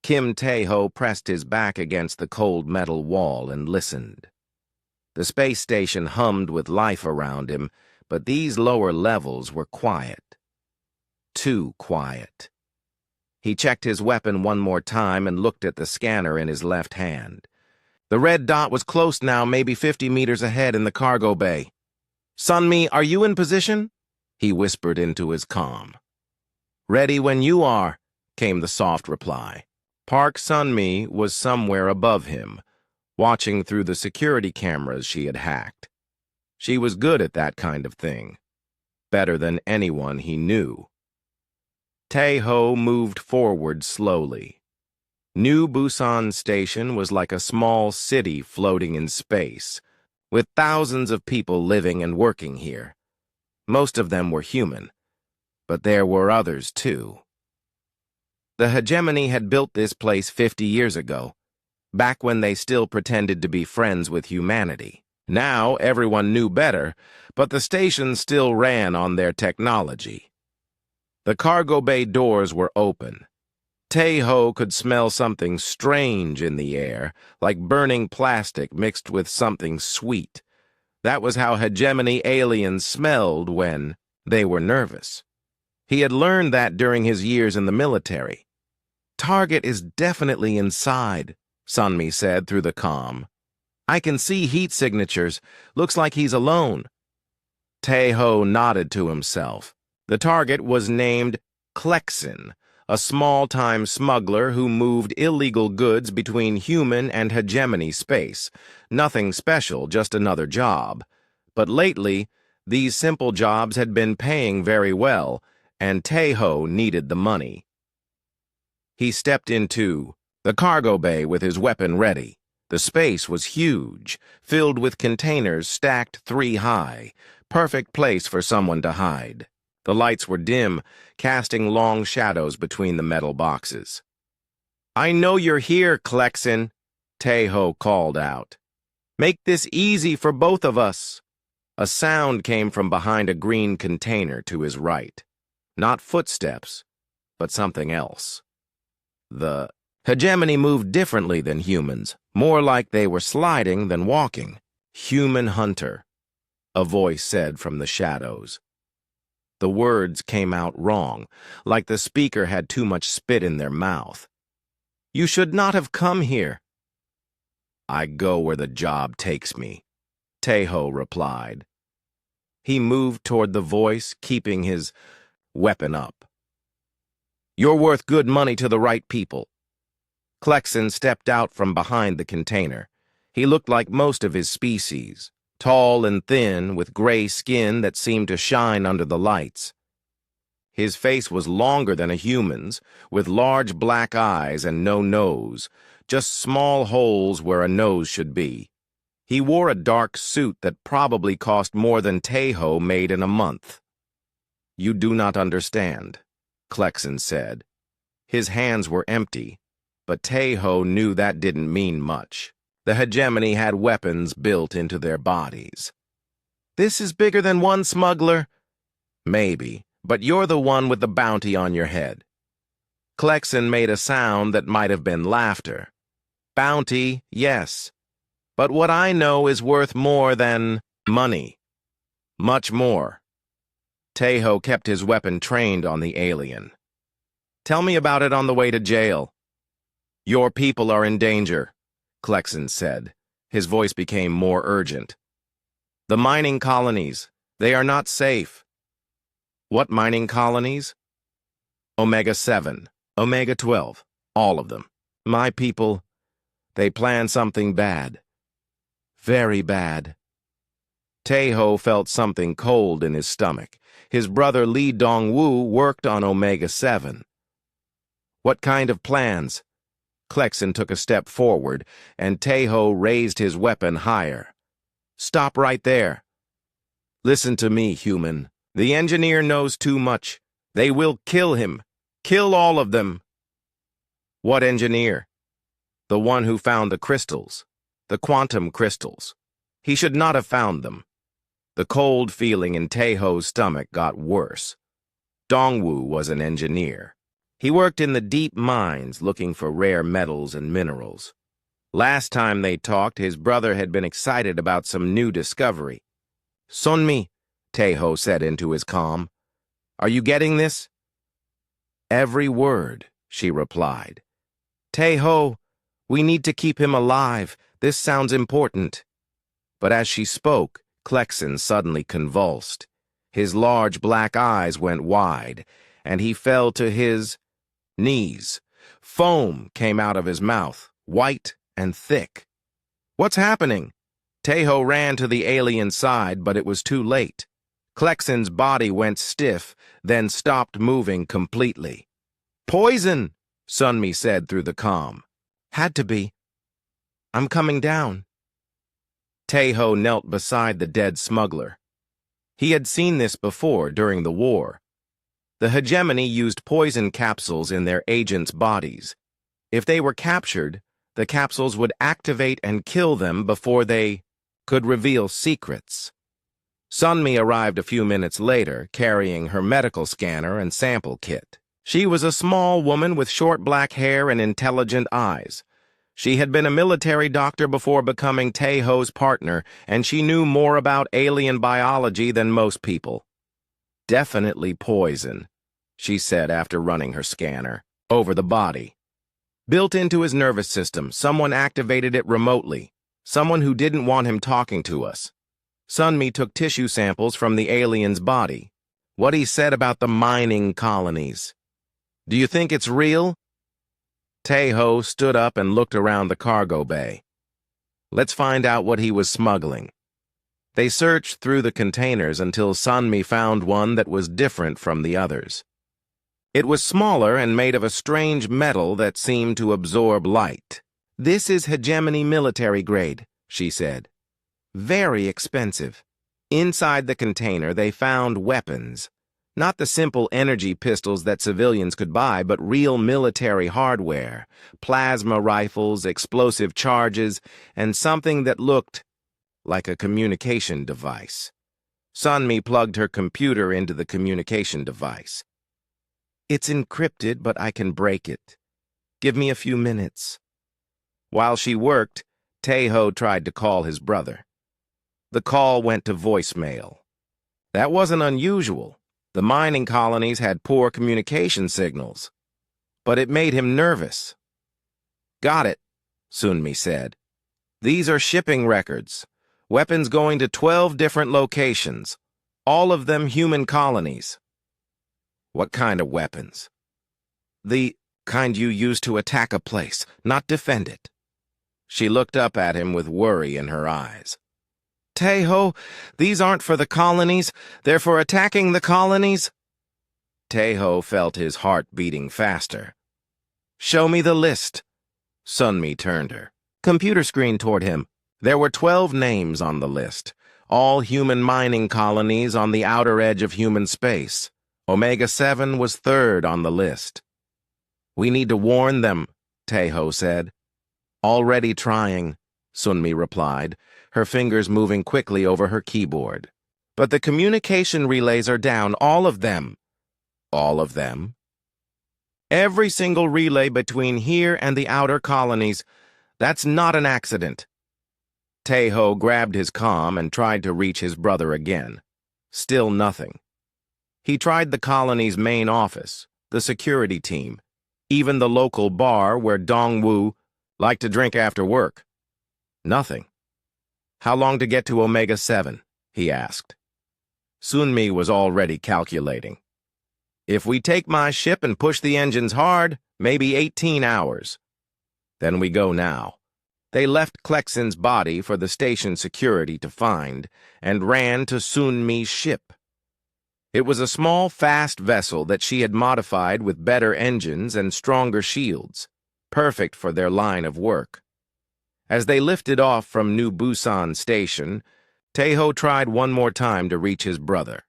Kim Tae-ho pressed his back against the cold metal wall and listened. The space station hummed with life around him, but these lower levels were quiet. Too quiet. He checked his weapon one more time and looked at the scanner in his left hand. The red dot was close now, maybe 50 meters ahead in the cargo bay. "Sunmi, are you in position?" he whispered into his comm. "Ready when you are," came the soft reply. Park Sunmi was somewhere above him, watching through the security cameras she had hacked. She was good at that kind of thing, better than anyone he knew. Tae-ho moved forward slowly. New Busan Station was like a small city floating in space, with thousands of people living and working here. Most of them were human, but there were others too. The hegemony had built this place 50 years ago, back when they still pretended to be friends with humanity. Now everyone knew better, but the station still ran on their technology. The cargo bay doors were open. Tae-ho could smell something strange in the air, like burning plastic mixed with something sweet. That was how hegemony aliens smelled when they were nervous. He had learned that during his years in the military. "Target is definitely inside," Sunmi said through the comm. "I can see heat signatures. Looks like he's alone." Tae-ho nodded to himself. The target was named Klexin, a small-time smuggler who moved illegal goods between human and hegemony space. Nothing special, just another job. But lately, these simple jobs had been paying very well, and Tae-ho needed the money. He stepped into the cargo bay with his weapon ready. The space was huge, filled with containers stacked 3 high. Perfect place for someone to hide. The lights were dim, casting long shadows between the metal boxes. "I know you're here, Klexin," Tae-ho called out. "Make this easy for both of us." A sound came from behind a green container to his right. Not footsteps, but something else. The hegemony moved differently than humans, more like they were sliding than walking. "Human hunter," a voice said from the shadows. The words came out wrong, like the speaker had too much spit in their mouth. "You should not have come here." "I go where the job takes me," Tae-ho replied. He moved toward the voice, keeping his weapon up. "You're worth good money to the right people." Klexin stepped out from behind the container. He looked like most of his species, tall and thin, with gray skin that seemed to shine under the lights. His face was longer than a human's, with large black eyes and no nose, just small holes where a nose should be. He wore a dark suit that probably cost more than Tae-ho made in a month. "You do not understand," Klexin said. His hands were empty, but Tae-ho knew that didn't mean much. The hegemony had weapons built into their bodies. "This is bigger than one smuggler." "Maybe, but you're the one with the bounty on your head." Klexin made a sound that might have been laughter. "Bounty, yes. But what I know is worth more than money. Much more." Tae-ho kept his weapon trained on the alien. "Tell me about it on the way to jail." "Your people are in danger," Klexin said. His voice became more urgent. "The mining colonies, they are not safe." "What mining colonies?" Omega-7, Omega-12, all of them. "My people, they plan something bad. Very bad." Tae-ho felt something cold in his stomach. His brother Lee Dong-woo worked on Omega-7. "What kind of plans?" Klexin took a step forward, and Tae-ho raised his weapon higher. "Stop right there. Listen to me, human. The engineer knows too much. They will kill him. Kill all of them." "What engineer?" "The one who found the crystals. The quantum crystals. He should not have found them." The cold feeling in Tae-ho's stomach got worse. Dong-woo was an engineer. He worked in the deep mines looking for rare metals and minerals. Last time they talked, his brother had been excited about some new discovery. "Sunmi," Taeho said into his comm. "Are you getting this?" "Every word," she replied. "Taeho, we need to keep him alive. This sounds important." But as she spoke, Klexen suddenly convulsed. His large black eyes went wide, and he fell to his knees. Foam came out of his mouth, white and thick. "What's happening?" Taeho ran to the alien's side, but it was too late. Klexen's body went stiff, then stopped moving completely. "Poison," Sunmi said through the comm. "Had to be. I'm coming down." Taeho knelt beside the dead smuggler. He had seen this before during the war. The hegemony used poison capsules in their agents' bodies. If they were captured, the capsules would activate and kill them before they could reveal secrets. Sunmi arrived a few minutes later, carrying her medical scanner and sample kit. She was a small woman with short black hair and intelligent eyes. She had been a military doctor before becoming Taeho's partner, and she knew more about alien biology than most people. "Definitely poison," she said after running her scanner over the body. Built into his nervous system, someone activated it remotely, someone who didn't want him talking to us. Sunmi took tissue samples from the alien's body. What he said about the mining colonies. "Do you think it's real?" Taeho stood up and looked around the cargo bay. "Let's find out what he was smuggling." They searched through the containers until Sunmi found one that was different from the others. It was smaller and made of a strange metal that seemed to absorb light. "This is hegemony military grade," she said. "Very expensive." Inside the container, they found weapons. Not the simple energy pistols that civilians could buy, but real military hardware, plasma rifles, explosive charges, and something that looked like a communication device. Sunmi plugged her computer into the communication device. "It's encrypted, but I can break it. Give me a few minutes." While she worked, Taeho tried to call his brother. The call went to voicemail. That wasn't unusual. The mining colonies had poor communication signals. But it made him nervous. "Got it," Sunmi said. "These are shipping records. Weapons going to 12 different locations. All of them human colonies." "What kind of weapons?" "The kind you use to attack a place, not defend it." She looked up at him with worry in her eyes. "Taeho, these aren't for the colonies. They're for attacking the colonies." Taeho felt his heart beating faster. "Show me the list." Sunmi turned her computer screen toward him. There were 12 names on the list, all human mining colonies on the outer edge of human space. Omega-7 was third on the list. "We need to warn them," Taeho said. "Already trying," Sunmi replied, her fingers moving quickly over her keyboard. "But the communication relays are down, all of them." "All of them?" "Every single relay between here and the outer colonies. That's not an accident." Taeho grabbed his comm and tried to reach his brother again. Still nothing. He tried the colony's main office, the security team, even the local bar where Dongwu liked to drink after work. Nothing. "How long to get to Omega-7? He asked. Sunmi was already calculating. "If we take my ship and push the engines hard, maybe 18 hours. "Then we go now." They left Klexen's body for the station security to find and ran to Sunmi's ship. It was a small, fast vessel that she had modified with better engines and stronger shields, perfect for their line of work. As they lifted off from New Busan Station, Taeho tried one more time to reach his brother.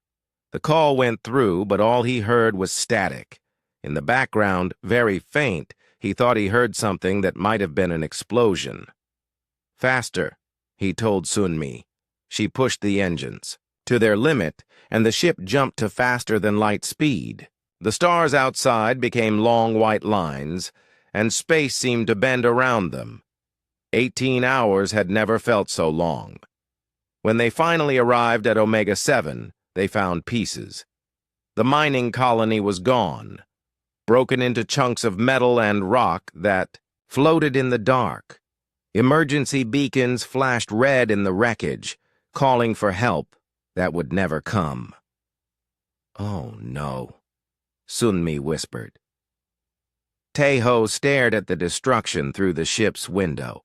The call went through, but all he heard was static. In the background, very faint, he thought he heard something that might have been an explosion. "Faster," he told Sunmi. She pushed the engines to their limit, and the ship jumped to faster-than-light speed. The stars outside became long white lines, and space seemed to bend around them. 18 hours had never felt so long. When they finally arrived at Omega 7, they found pieces. The mining colony was gone, broken into chunks of metal and rock that floated in the dark. Emergency beacons flashed red in the wreckage, calling for help that would never come. "Oh, no," Sunmi whispered. Taeho stared at the destruction through the ship's window.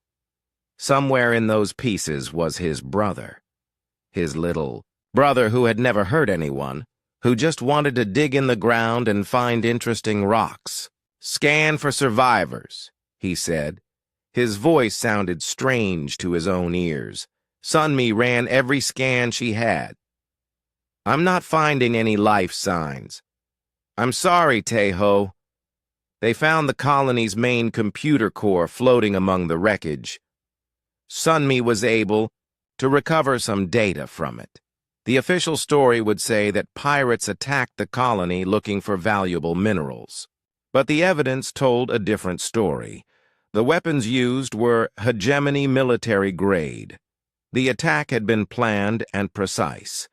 Somewhere in those pieces was his brother. His little brother who had never hurt anyone, who just wanted to dig in the ground and find interesting rocks. "Scan for survivors," he said. His voice sounded strange to his own ears. Sunmi ran every scan she had. "I'm not finding any life signs." "I'm sorry, Taeho." They found the colony's main computer core floating among the wreckage. Sunmi was able to recover some data from it. The official story would say that pirates attacked the colony looking for valuable minerals. But the evidence told a different story. The weapons used were hegemony military grade. The attack had been planned and precise.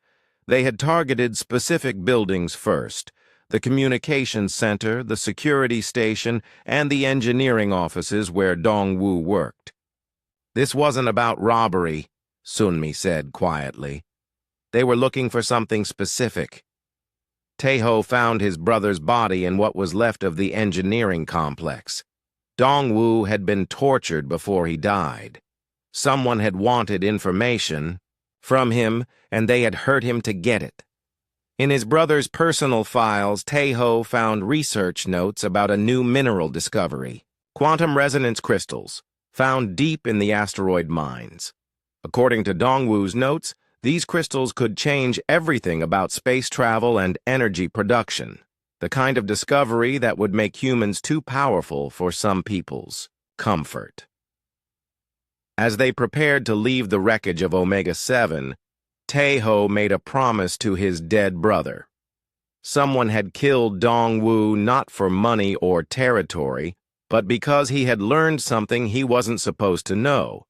They had targeted specific buildings first: the communications center, the security station, and the engineering offices where Dongwu worked. "This wasn't about robbery," Sunmi said quietly. "They were looking for something specific." Taeho found his brother's body in what was left of the engineering complex. Dongwu had been tortured before he died. Someone had wanted information from him, and they had hurt him to get it. In his brother's personal files, Taeho found research notes about a new mineral discovery: quantum resonance crystals, found deep in the asteroid mines. According to Dongwu's notes, these crystals could change everything about space travel and energy production, the kind of discovery that would make humans too powerful for some people's comfort. As they prepared to leave the wreckage of Omega 7, Taeho made a promise to his dead brother. Someone had killed Dongwu not for money or territory, but because he had learned something he wasn't supposed to know.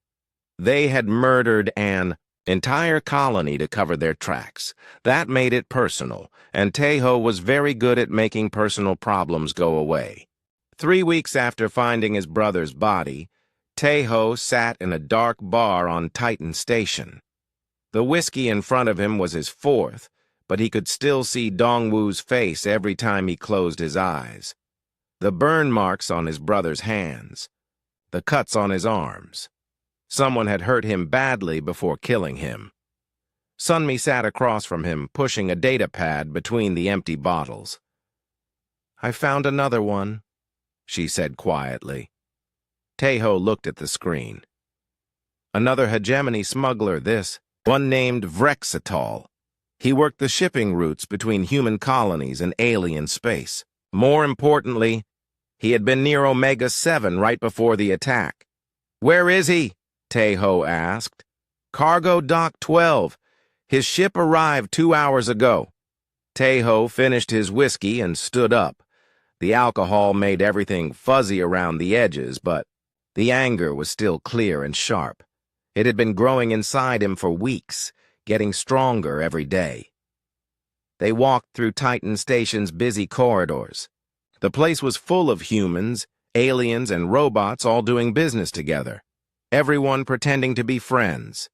They had murdered an entire colony to cover their tracks. That made it personal, and Taeho was very good at making personal problems go away. 3 weeks after finding his brother's body, Taeho sat in a dark bar on Titan Station. The whiskey in front of him was his fourth, but he could still see Dongwu's face every time he closed his eyes. The burn marks on his brother's hands, the cuts on his arms. Someone had hurt him badly before killing him. Sunmi sat across from him, pushing a data pad between the empty bottles. "I found another one," she said quietly. Taeho looked at the screen. "Another hegemony smuggler, this. One named Vrexitol. He worked the shipping routes between human colonies and alien space. More importantly, he had been near Omega 7 right before the attack." "Where is he?" Taeho asked. "Cargo Dock 12. His ship arrived 2 hours ago." Taeho finished his whiskey and stood up. The alcohol made everything fuzzy around the edges, but the anger was still clear and sharp. It had been growing inside him for weeks, getting stronger every day. They walked through Titan Station's busy corridors. The place was full of humans, aliens, and robots all doing business together, everyone pretending to be friends.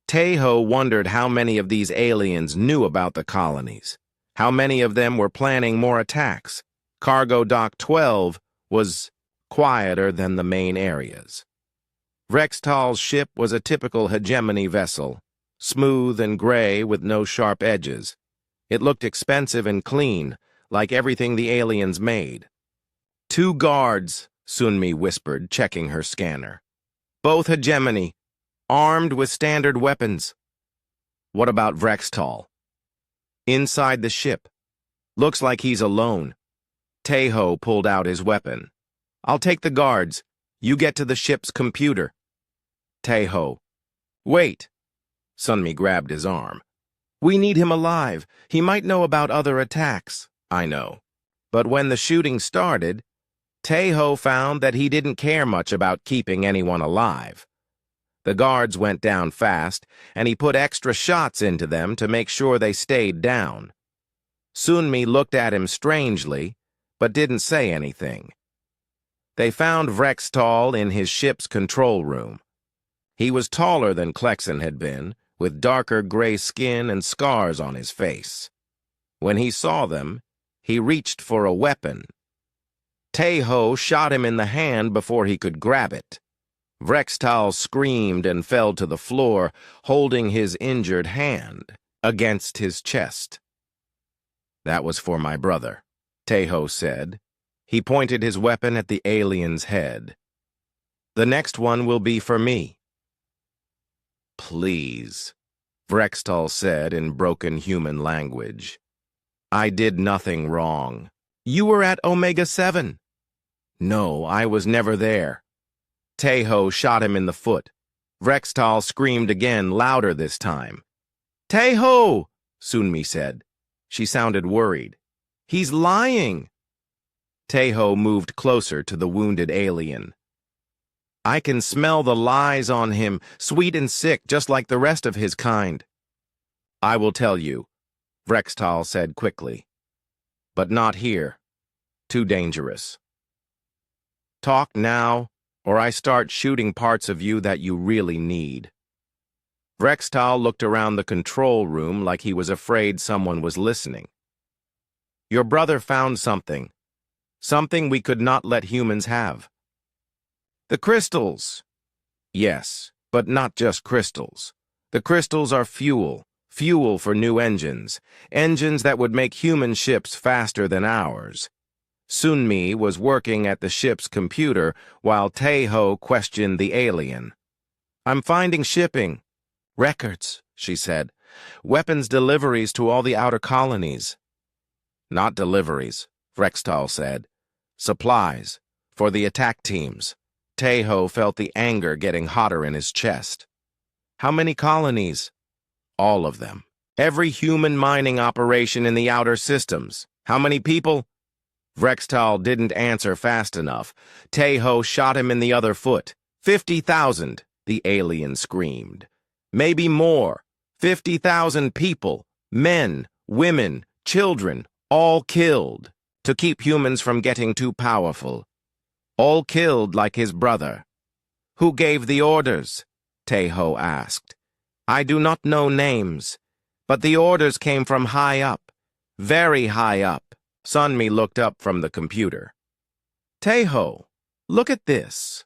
Taeho wondered how many of these aliens knew about the colonies, how many of them were planning more attacks. Cargo Dock 12 was quieter than the main areas. Vrexitol's ship was a typical hegemony vessel, smooth and gray with no sharp edges. It looked expensive and clean, like everything the aliens made. "2 guards," Sunmi whispered, checking her scanner. "Both hegemony, armed with standard weapons." "What about Vrexitol?" "Inside the ship. Looks like he's alone." Taeho pulled out his weapon. "I'll take the guards. You get to the ship's computer." Taeho. "Wait." Sunmi grabbed his arm. "We need him alive. He might know about other attacks." "I know. But when the shooting started, Taeho found that he didn't care much about keeping anyone alive. The guards went down fast, and he put extra shots into them to make sure they stayed down. Sunmi looked at him strangely, but didn't say anything. They found Vrextal in his ship's control room. He was taller than Klexen had been, with darker gray skin and scars on his face. When he saw them, he reached for a weapon. Taeho shot him in the hand before he could grab it. Vrextal screamed and fell to the floor, holding his injured hand against his chest. "That was for my brother," Taeho said. He pointed his weapon at the alien's head. "The next one will be for me." "Please," Vrextal said in broken human language. "I did nothing wrong." "You were at Omega-7. "No, I was never there." Taeho shot him in the foot. Vrextal screamed again, louder this time. "Taeho!" Sunmi said. She sounded worried. "He's lying." Taeho moved closer to the wounded alien. "I can smell the lies on him, sweet and sick, just like the rest of his kind." "I will tell you," Vrextal said quickly. "But not here. Too dangerous. Talk now, or I start shooting parts of you that you really need." Vrextal looked around the control room like he was afraid someone was listening. "Your brother found something. Something we could not let humans have." "The crystals." "Yes, but not just crystals. The crystals are fuel for new engines that would make human ships faster than ours." Sunmi was working at the ship's computer while Taeho questioned the alien. "I'm finding shipping records," she said. "Weapons deliveries to all the outer colonies." "Not deliveries," Vrextal said. "Supplies for the attack teams." Taeho felt the anger getting hotter in his chest. "How many colonies?" "All of them. Every human mining operation in the outer systems." "How many people?" Vrextal didn't answer fast enough. Taeho shot him in the other foot. 50,000, the alien screamed. "Maybe more. 50,000 people, men, women, children, all killed, to keep humans from getting too powerful. All killed like his brother." "Who gave the orders?" Taeho asked. "I do not know names, but the orders came from high up, very high up." Sunmi looked up from the computer. "Taeho, look at this."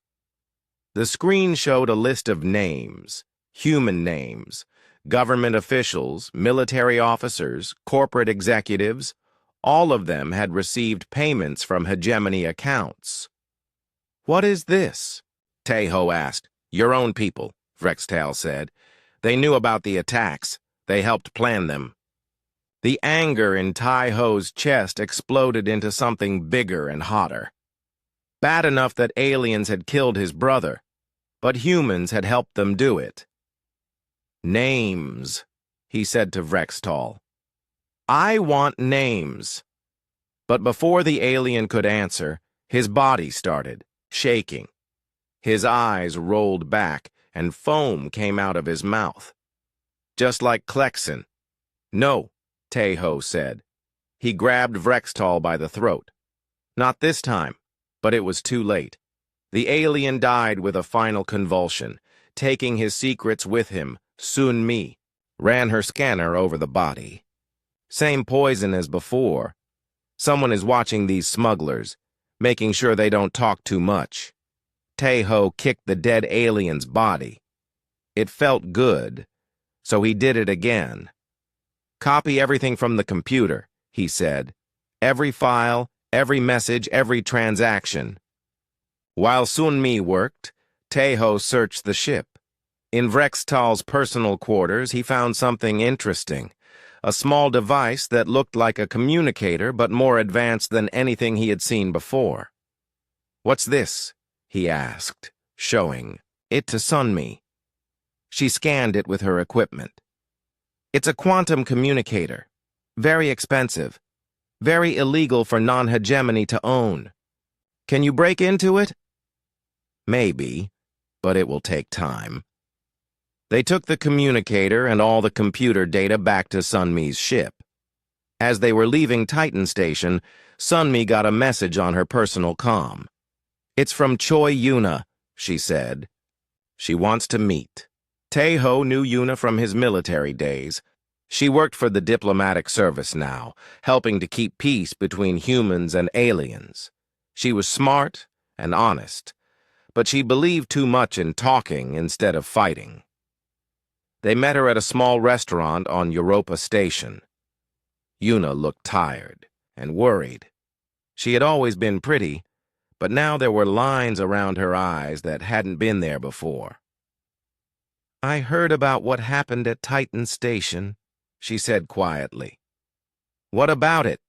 The screen showed a list of names, human names, government officials, military officers, corporate executives. All of them had received payments from hegemony accounts. "What is this?" Taeho asked. "Your own people," Vrextal said. "They knew about the attacks. They helped plan them." The anger in Taeho's chest exploded into something bigger and hotter. Bad enough that aliens had killed his brother, but humans had helped them do it. "Names," he said to Vrextal. "I want names." But before the alien could answer, his body started shaking. His eyes rolled back, and foam came out of his mouth. "Just like Klexen." "No," Taeho said. He grabbed Vrextal by the throat. Not this time, but it was too late. The alien died with a final convulsion. Taking his secrets with him, Sunmi ran her scanner over the body. "Same poison as before. Someone is watching these smugglers, making sure they don't talk too much." Taeho kicked the dead alien's body. It felt good, so he did it again. "Copy everything from the computer," he said. "Every file, every message, every transaction." While Sunmi worked, Taeho searched the ship. In Vrextal's personal quarters, he found something interesting. A small device that looked like a communicator but more advanced than anything he had seen before. "What's this?" he asked, showing it to Sunmi. She scanned it with her equipment. "It's a quantum communicator. Very expensive. Very illegal for non-hegemony to own. Can you break into it? Maybe, but it will take time. They took the communicator and all the computer data back to Sunmi's ship. As they were leaving Titan Station, Sunmi got a message on her personal comm. "It's from Choi Yuna," she said. "She wants to meet." Taeho knew Yuna from his military days. She worked for the diplomatic service now, helping to keep peace between humans and aliens. She was smart and honest, but she believed too much in talking instead of fighting. They met her at a small restaurant on Europa Station. Yuna looked tired and worried. She had always been pretty, but now there were lines around her eyes that hadn't been there before. "I heard about what happened at Titan Station," she said quietly. "What about it?"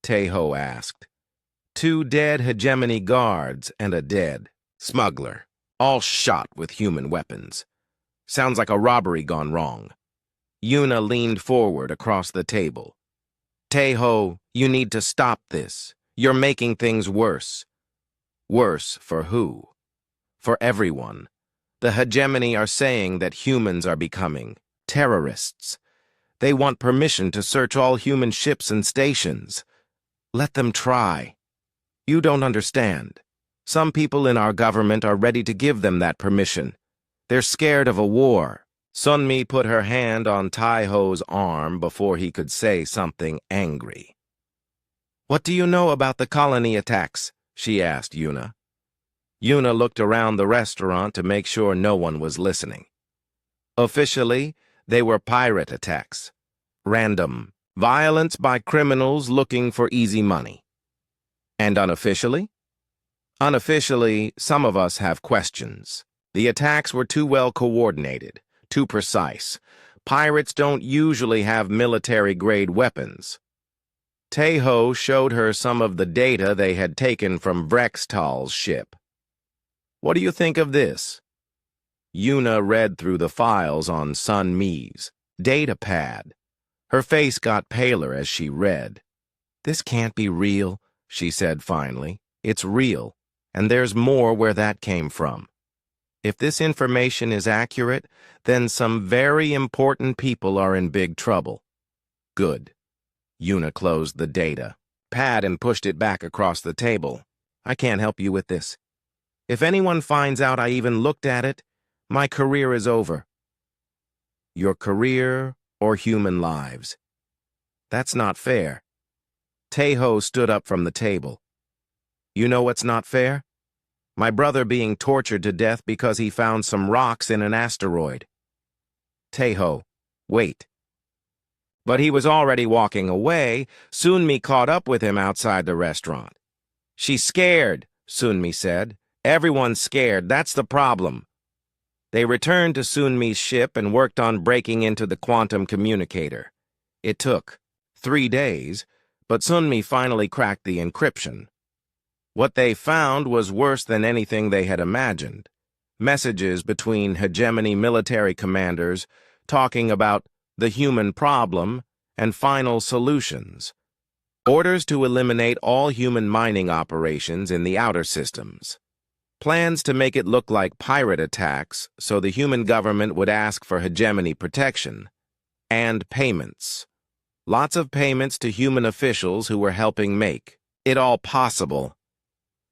Taeho asked. "2 dead hegemony guards and a dead smuggler, all shot with human weapons. Sounds like a robbery gone wrong." Yuna leaned forward across the table. "Taeho, you need to stop this. You're making things worse." "Worse for who?" "For everyone. The hegemony are saying that humans are becoming terrorists. They want permission to search all human ships and stations. Let them try. You don't understand. Some people in our government are ready to give them that permission. They're scared of a war." Sunmi put her hand on Taeho's arm before he could say something angry. "What do you know about the colony attacks?" she asked Yuna. Yuna looked around the restaurant to make sure no one was listening. Officially, they were pirate attacks. Random. Violence by criminals looking for easy money. And unofficially? Unofficially, some of us have questions. The attacks were too well coordinated, too precise. Pirates don't usually have military-grade weapons. Taeho showed her some of the data they had taken from Vrextal's ship. "What do you think of this?" Yuna read through the files on Sun Mi's data pad. Her face got paler as she read. "This can't be real," she said finally. "It's real, and there's more where that came from. If this information is accurate, then some very important people are in big trouble." "Good." Yuna closed the data pad and pushed it back across the table. "I can't help you with this. If anyone finds out I even looked at it, my career is over." "Your career or human lives?" "That's not fair." Taeho stood up from the table. "You know what's not fair? My brother being tortured to death because he found some rocks in an asteroid." "Taeho, wait." But he was already walking away. Sunmi caught up with him outside the restaurant. "She's scared," Sunmi said. "Everyone's scared, that's the problem." They returned to Sunmi's ship and worked on breaking into the quantum communicator. It took 3 days, but Sunmi finally cracked the encryption. What they found was worse than anything they had imagined. Messages between hegemony military commanders talking about the human problem and final solutions. Orders to eliminate all human mining operations in the outer systems. Plans to make it look like pirate attacks so the human government would ask for hegemony protection. And payments. Lots of payments to human officials who were helping make it all possible.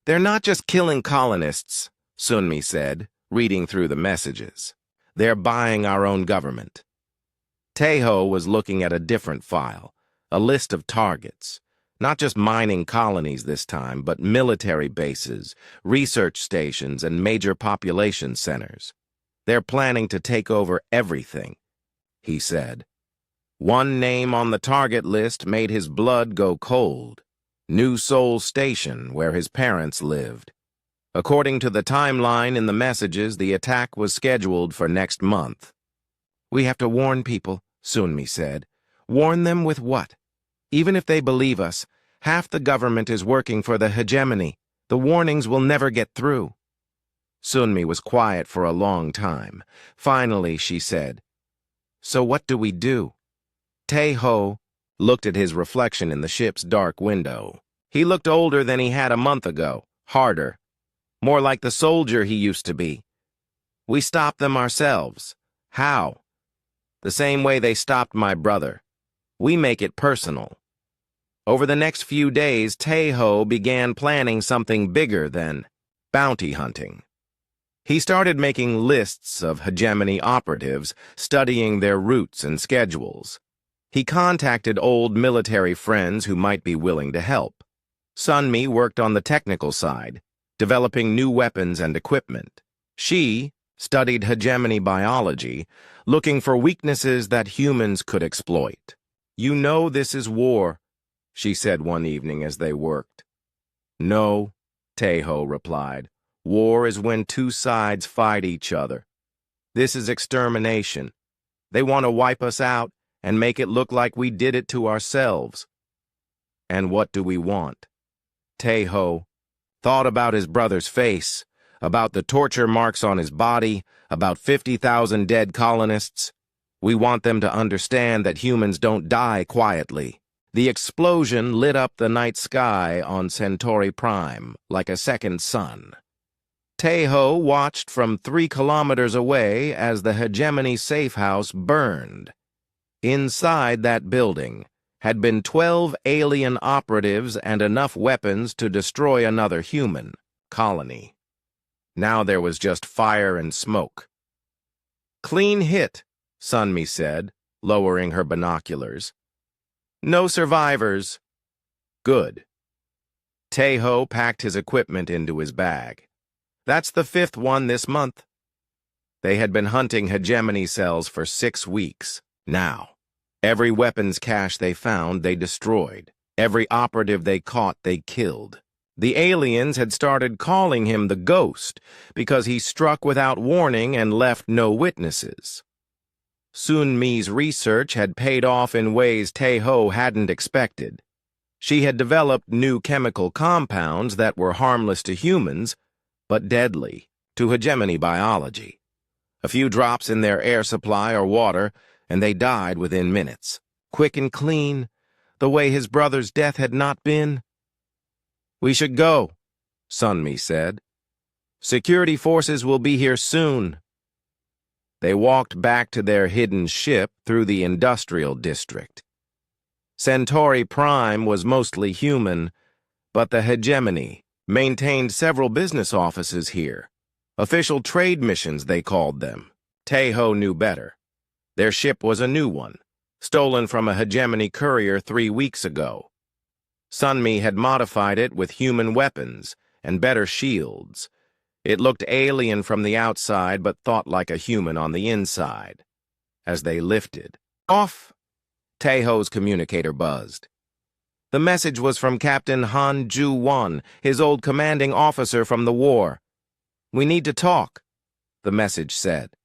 "They're not just killing colonists," Sunmi said, reading through the messages. "They're buying our own government." Taeho was looking at a different file, a list of targets. Not just mining colonies this time, but military bases, research stations, and major population centers. "They're planning to take over everything," he said. One name on the target list made his blood go cold. New Seoul Station, where his parents lived. According to the timeline in the messages, the attack was scheduled for next month. "We have to warn people," Sunmi said. "Warn them with what? Even if they believe us, half the government is working for the hegemony. The warnings will never get through." Sunmi was quiet for a long time. Finally, she said, "So what do we do?" "Taeho, looked at his reflection in the ship's dark window. He looked older than he had a month ago, harder, more like the soldier he used to be. We stopped them ourselves. How? The same way they stopped my brother. We make it personal. Over the next few days, Taeho began planning something bigger than bounty hunting. He started making lists of hegemony operatives, studying their routes and schedules. He contacted old military friends who might be willing to help. Sunmi worked on the technical side, developing new weapons and equipment. She studied hegemony biology, looking for weaknesses that humans could exploit. "You know this is war," she said one evening as they worked. "No," Taeho replied. "War is when two sides fight each other. This is extermination. They want to wipe us out and make it look like we did it to ourselves." "And what do we want?" Taeho thought about his brother's face, about the torture marks on his body, about 50,000 dead colonists. "We want them to understand that humans don't die quietly." The explosion lit up the night sky on Centauri Prime like a second sun. Taeho watched from 3 kilometers away as the hegemony safe house burned. Inside that building had been 12 alien operatives and enough weapons to destroy another human colony. Now there was just fire and smoke. "Clean hit," Sunmi said, lowering her binoculars. "No survivors." "Good." Taeho packed his equipment into his bag. "That's the 5th one this month." They had been hunting hegemony cells for 6 weeks. Now, every weapons cache they found, they destroyed. Every operative they caught, they killed. The aliens had started calling him the Ghost because he struck without warning and left no witnesses. Sunmi's research had paid off in ways Taeho hadn't expected. She had developed new chemical compounds that were harmless to humans, but deadly to hegemony biology. A few drops in their air supply or water, and they died within minutes. Quick and clean, the way his brother's death had not been. "We should go," Sunmi said. "Security forces will be here soon." They walked back to their hidden ship through the industrial district. Centauri Prime was mostly human, but the hegemony maintained several business offices here. Official trade missions, they called them. Taeho knew better. Their ship was a new one, stolen from a hegemony courier 3 weeks ago. Sunmi had modified it with human weapons and better shields. It looked alien from the outside but thought like a human on the inside. As they lifted off, Taeho's communicator buzzed. The message was from Captain Han Ju-won, his old commanding officer from the war. "We need to talk," the message said.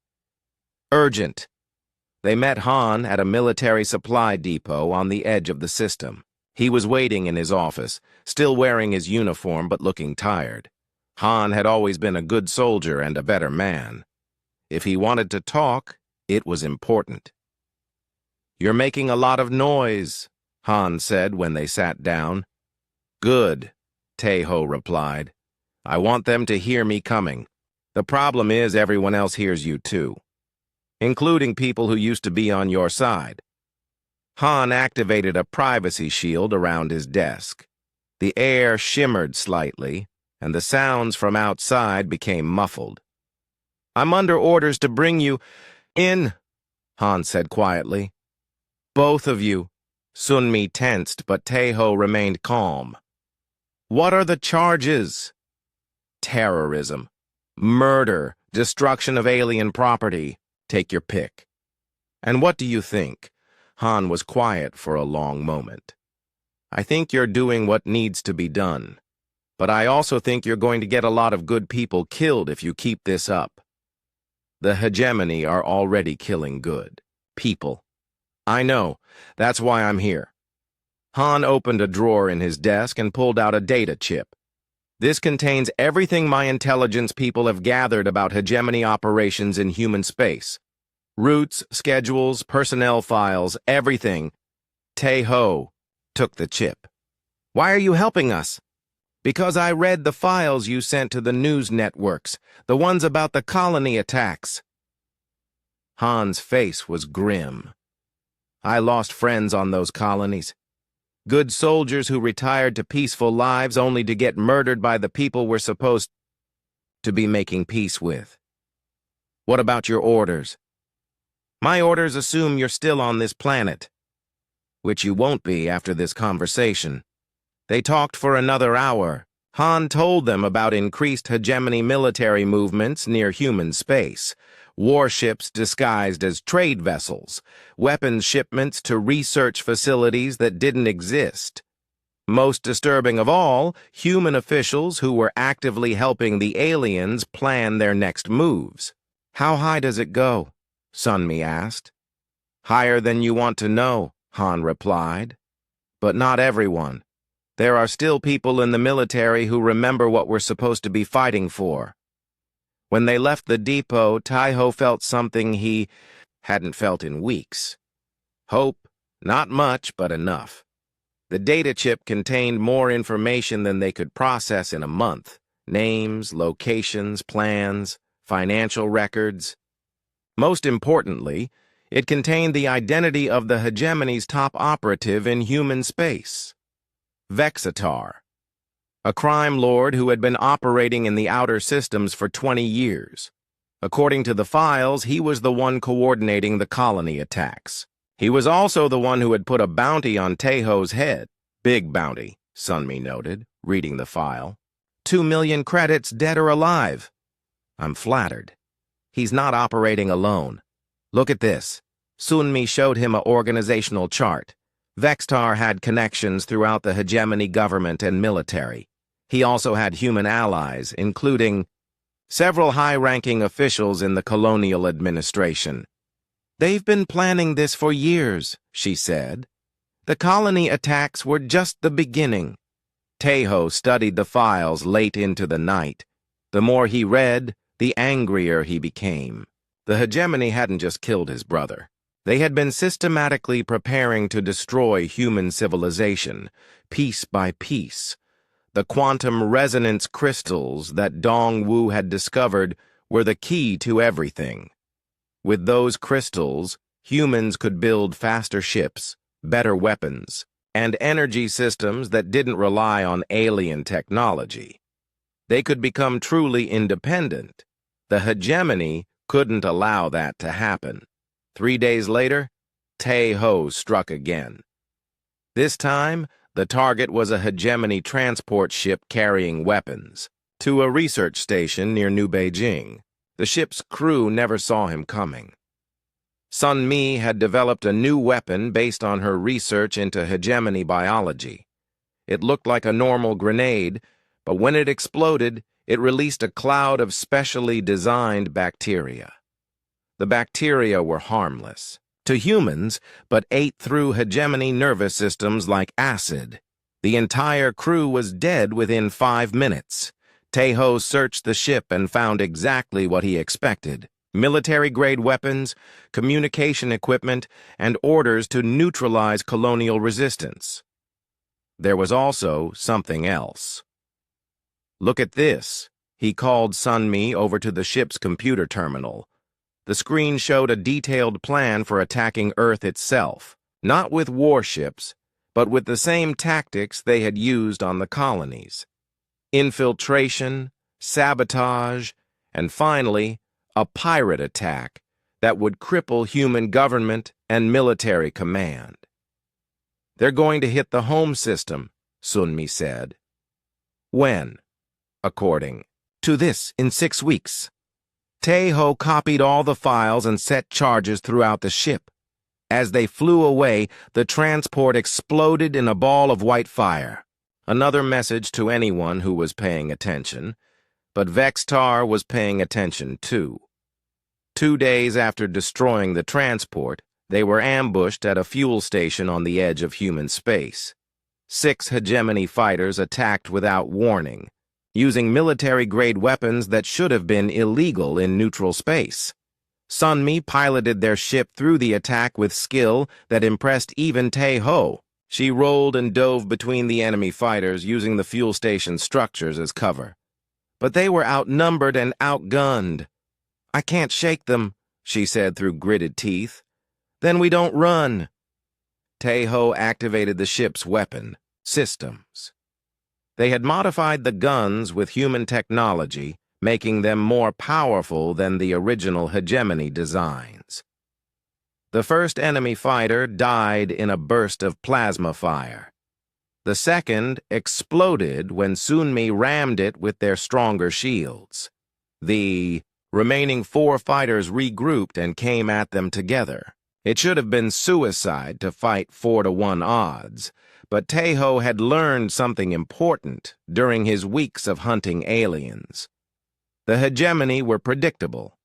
"Urgent." They met Han at a military supply depot on the edge of the system. He was waiting in his office, still wearing his uniform but looking tired. Han had always been a good soldier and a better man. If he wanted to talk, it was important. "You're making a lot of noise," Han said when they sat down. "Good," Taeho replied. "I want them to hear me coming. The problem is everyone else hears you too, including people who used to be on your side." Han activated a privacy shield around his desk. The air shimmered slightly, and the sounds from outside became muffled. "I'm under orders to bring you in," Han said quietly. "Both of you." Sunmi tensed, but Taeho remained calm. "What are the charges?" "Terrorism, murder, destruction of alien property. Take your pick." "And what do you think?" Han was quiet for a long moment. "I think you're doing what needs to be done. But I also think you're going to get a lot of good people killed if you keep this up. The hegemony are already killing good people. I know. That's why I'm here." Han opened a drawer in his desk and pulled out a data chip. "This contains everything my intelligence people have gathered about hegemony operations in human space. Routes, schedules, personnel files, everything. Tae-ho took the chip. "Why are you helping us?" "Because I read the files you sent to the news networks, the ones about the colony attacks." Han's face was grim. "I lost friends on those colonies. Good soldiers who retired to peaceful lives only to get murdered by the people we're supposed to be making peace with." "What about your orders?" "My orders assume you're still on this planet, which you won't be after this conversation." They talked for another hour. Han told them about increased hegemony military movements near human space, warships disguised as trade vessels, weapons shipments to research facilities that didn't exist. Most disturbing of all, human officials who were actively helping the aliens plan their next moves. "How high does it go?" Sunmi asked. "Higher than you want to know," Han replied. "But not everyone. There are still people in the military who remember what we're supposed to be fighting for." When they left the depot, Tae-ho felt something he hadn't felt in weeks. Hope, not much, but enough. The data chip contained more information than they could process in a month. Names, locations, plans, financial records. Most importantly, it contained the identity of the hegemony's top operative in human space. Vexatar, a crime lord who had been operating in the outer systems for 20 years. According to the files, he was the one coordinating the colony attacks. He was also the one who had put a bounty on Tae-ho's head. "Big bounty," Sunmi noted, reading the file. 2 million credits, dead or alive." "I'm flattered. He's not operating alone. Look at this." Sunmi showed him an organizational chart. Vextar had connections throughout the hegemony government and military. He also had human allies, including several high-ranking officials in the colonial administration. "They've been planning this for years," she said. "The colony attacks were just the beginning." Tae-ho studied the files late into the night. The more he read, the angrier he became. The hegemony hadn't just killed his brother. They had been systematically preparing to destroy human civilization, piece by piece. The quantum resonance crystals that Dong-Wu had discovered were the key to everything. With those crystals, humans could build faster ships, better weapons, and energy systems that didn't rely on alien technology. They could become truly independent. The hegemony couldn't allow that to happen. 3 days later, Tae-ho struck again. This time, the target was a hegemony transport ship carrying weapons. To a research station near New Beijing, the ship's crew never saw him coming. Sunmi had developed a new weapon based on her research into hegemony biology. It looked like a normal grenade, but when it exploded, it released a cloud of specially designed bacteria. The bacteria were harmless to humans, but ate through hegemony nervous systems like acid. The entire crew was dead within 5 minutes. Tae-ho searched the ship and found exactly what he expected: military-grade weapons, communication equipment, and orders to neutralize colonial resistance. There was also something else. "Look at this." He called Sunmi over to the ship's computer terminal. The screen showed a detailed plan for attacking Earth itself, not with warships, but with the same tactics they had used on the colonies: infiltration, sabotage, and finally, a pirate attack that would cripple human government and military command. "They're going to hit the home system," Sunmi said. "When?" "According to this, in 6 weeks. Tae-ho copied all the files and set charges throughout the ship. As they flew away, the transport exploded in a ball of white fire. Another message to anyone who was paying attention, but Vextar was paying attention too. 2 days after destroying the transport, they were ambushed at a fuel station on the edge of human space. 6 hegemony fighters attacked without warning, using military-grade weapons that should have been illegal in neutral space. Sunmi piloted their ship through the attack with skill that impressed even Tae-ho. She rolled and dove between the enemy fighters using the fuel station structures as cover. But they were outnumbered and outgunned. "I can't shake them," she said through gritted teeth. "Then we don't run." Tae-ho activated the ship's weapon systems. They had modified the guns with human technology, making them more powerful than the original hegemony designs. The first enemy fighter died in a burst of plasma fire. The second exploded when Sunmi rammed it with their stronger shields. The remaining 4 fighters regrouped and came at them together. It should have been suicide to fight 4-to-1 odds, but Tae-ho had learned something important during his weeks of hunting aliens. The hegemony were predictable.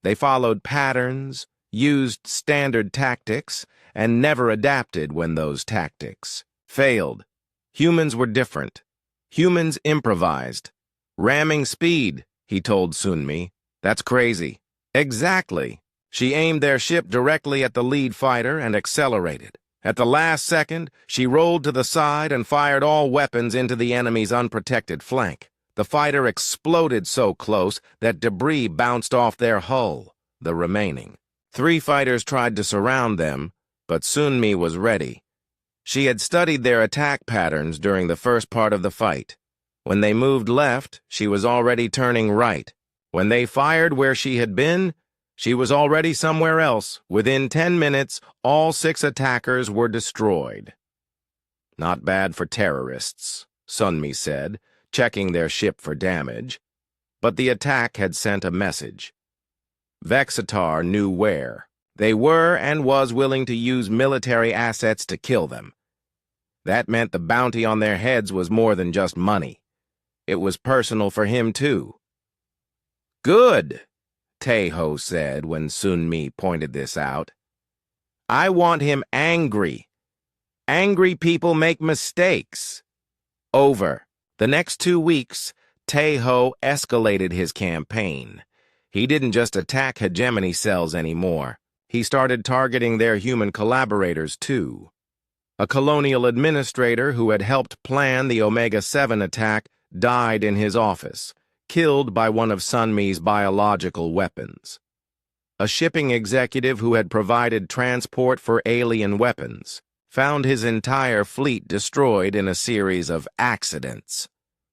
They followed patterns, used standard tactics, and never adapted when those tactics failed. Humans were different. Humans improvised. "Ramming speed," he told Sunmi. "That's crazy." Exactly. She aimed their ship directly at the lead fighter and accelerated. At the last second, she rolled to the side and fired all weapons into the enemy's unprotected flank. The fighter exploded so close that debris bounced off their hull. The remaining 3 fighters tried to surround them, but Sunmi was ready. She had studied their attack patterns during the first part of the fight. When they moved left, she was already turning right. When they fired where she had been, she was already somewhere else. Within 10 minutes, all 6 attackers were destroyed. "Not bad for terrorists," Sunmi said, checking their ship for damage. But the attack had sent a message. Vexatar knew where. They were and was willing to use military assets to kill them. That meant the bounty on their heads was more than just money. It was personal for him, too. "Good," Tae-ho said when Sunmi pointed this out. "I want him angry. Angry people make mistakes." Over. The next 2 weeks, Tae-ho escalated his campaign. He didn't just attack hegemony cells anymore. He started targeting their human collaborators, too. A colonial administrator who had helped plan the Omega-7 attack died in his office, killed by one of Sunmi's biological weapons. A shipping executive who had provided transport for alien weapons found his entire fleet destroyed in a series of accidents.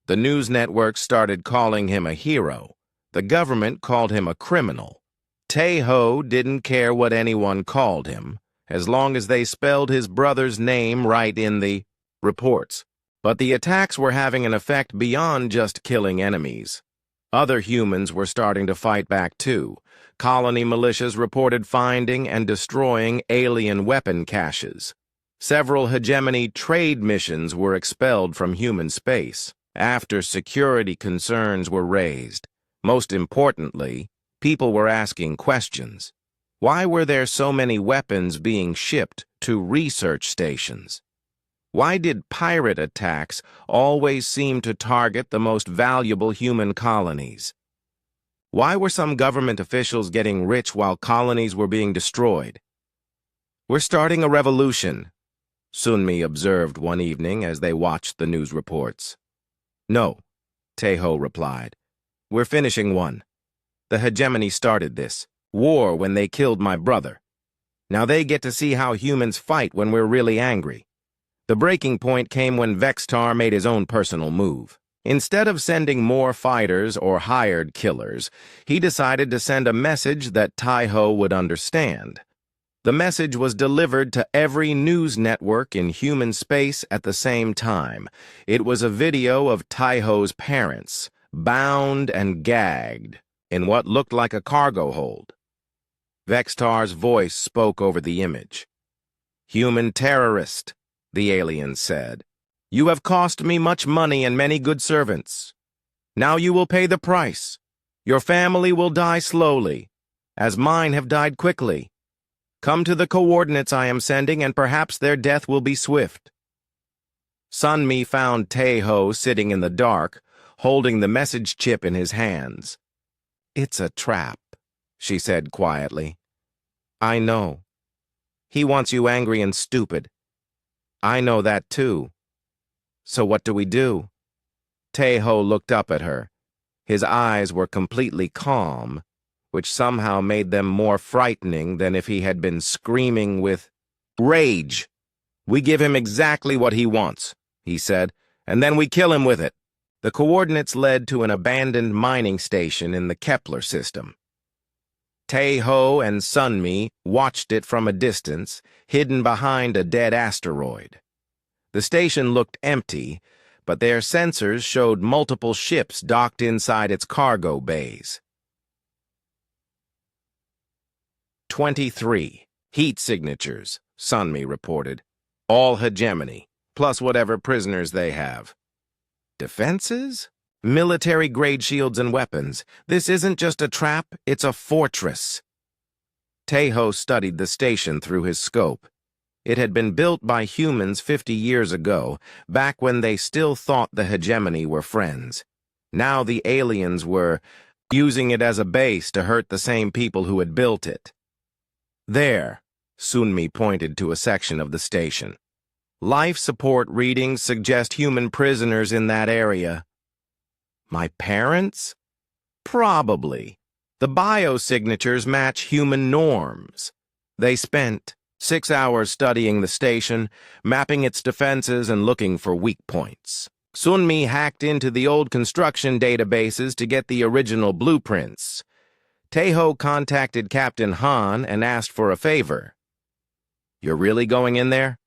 The news networks started calling him a hero. The government called him a criminal. Tae-ho didn't care what anyone called him, as long as they spelled his brother's name right in the reports. But the attacks were having an effect beyond just killing enemies. Other humans were starting to fight back too. Colony militias reported finding and destroying alien weapon caches. Several hegemony trade missions were expelled from human space after security concerns were raised. Most importantly, people were asking questions. Why were there so many weapons being shipped to research stations? Why did pirate attacks always seem to target the most valuable human colonies? Why were some government officials getting rich while colonies were being destroyed? "We're starting a revolution," Sunmi observed one evening as they watched the news reports. "No," Tae-ho replied. "We're finishing one. The hegemony started this war when they killed my brother. Now they get to see how humans fight when we're really angry. The breaking point came when Vexatar made his own personal move. Instead of sending more fighters or hired killers, he decided to send a message that Tae-ho would understand. The message was delivered to every news network in human space at the same time. It was a video of Tae-ho's parents, bound and gagged, in what looked like a cargo hold. Vexatar's voice spoke over the image. "Human terrorist," the alien said. "You have cost me much money and many good servants. Now you will pay the price. Your family will die slowly, as mine have died quickly. Come to the coordinates I am sending, and perhaps their death will be swift." Sunmi found Tae-ho sitting in the dark, holding the message chip in his hands. "It's a trap," she said quietly. I know. He wants you angry and stupid. I know that too. So what do we do? Tae-ho looked up at her. His eyes were completely calm, which somehow made them more frightening than if he had been screaming with rage. We give him exactly what he wants, he said, and then we kill him with it. The coordinates led to an abandoned mining station in the Kepler system. Tae-ho and Sunmi watched it from a distance, hidden behind a dead asteroid. The station looked empty, but their sensors showed multiple ships docked inside its cargo bays. 23. Heat signatures, Sunmi reported. All hegemony, plus whatever prisoners they have. Defenses? Military-grade shields and weapons. This isn't just a trap, it's a fortress. Tae-ho studied the station through his scope. It had been built by humans 50 years ago, back when they still thought the hegemony were friends. Now the aliens were using it as a base to hurt the same people who had built it. There, Sunmi pointed to a section of the station. Life support readings suggest human prisoners in that area. My parents? Probably. The biosignatures match human norms. They spent 6 hours studying the station, mapping its defenses and looking for weak points. Sunmi hacked into the old construction databases to get the original blueprints. Tae-ho contacted Captain Han and asked for a favor. You're really going in there?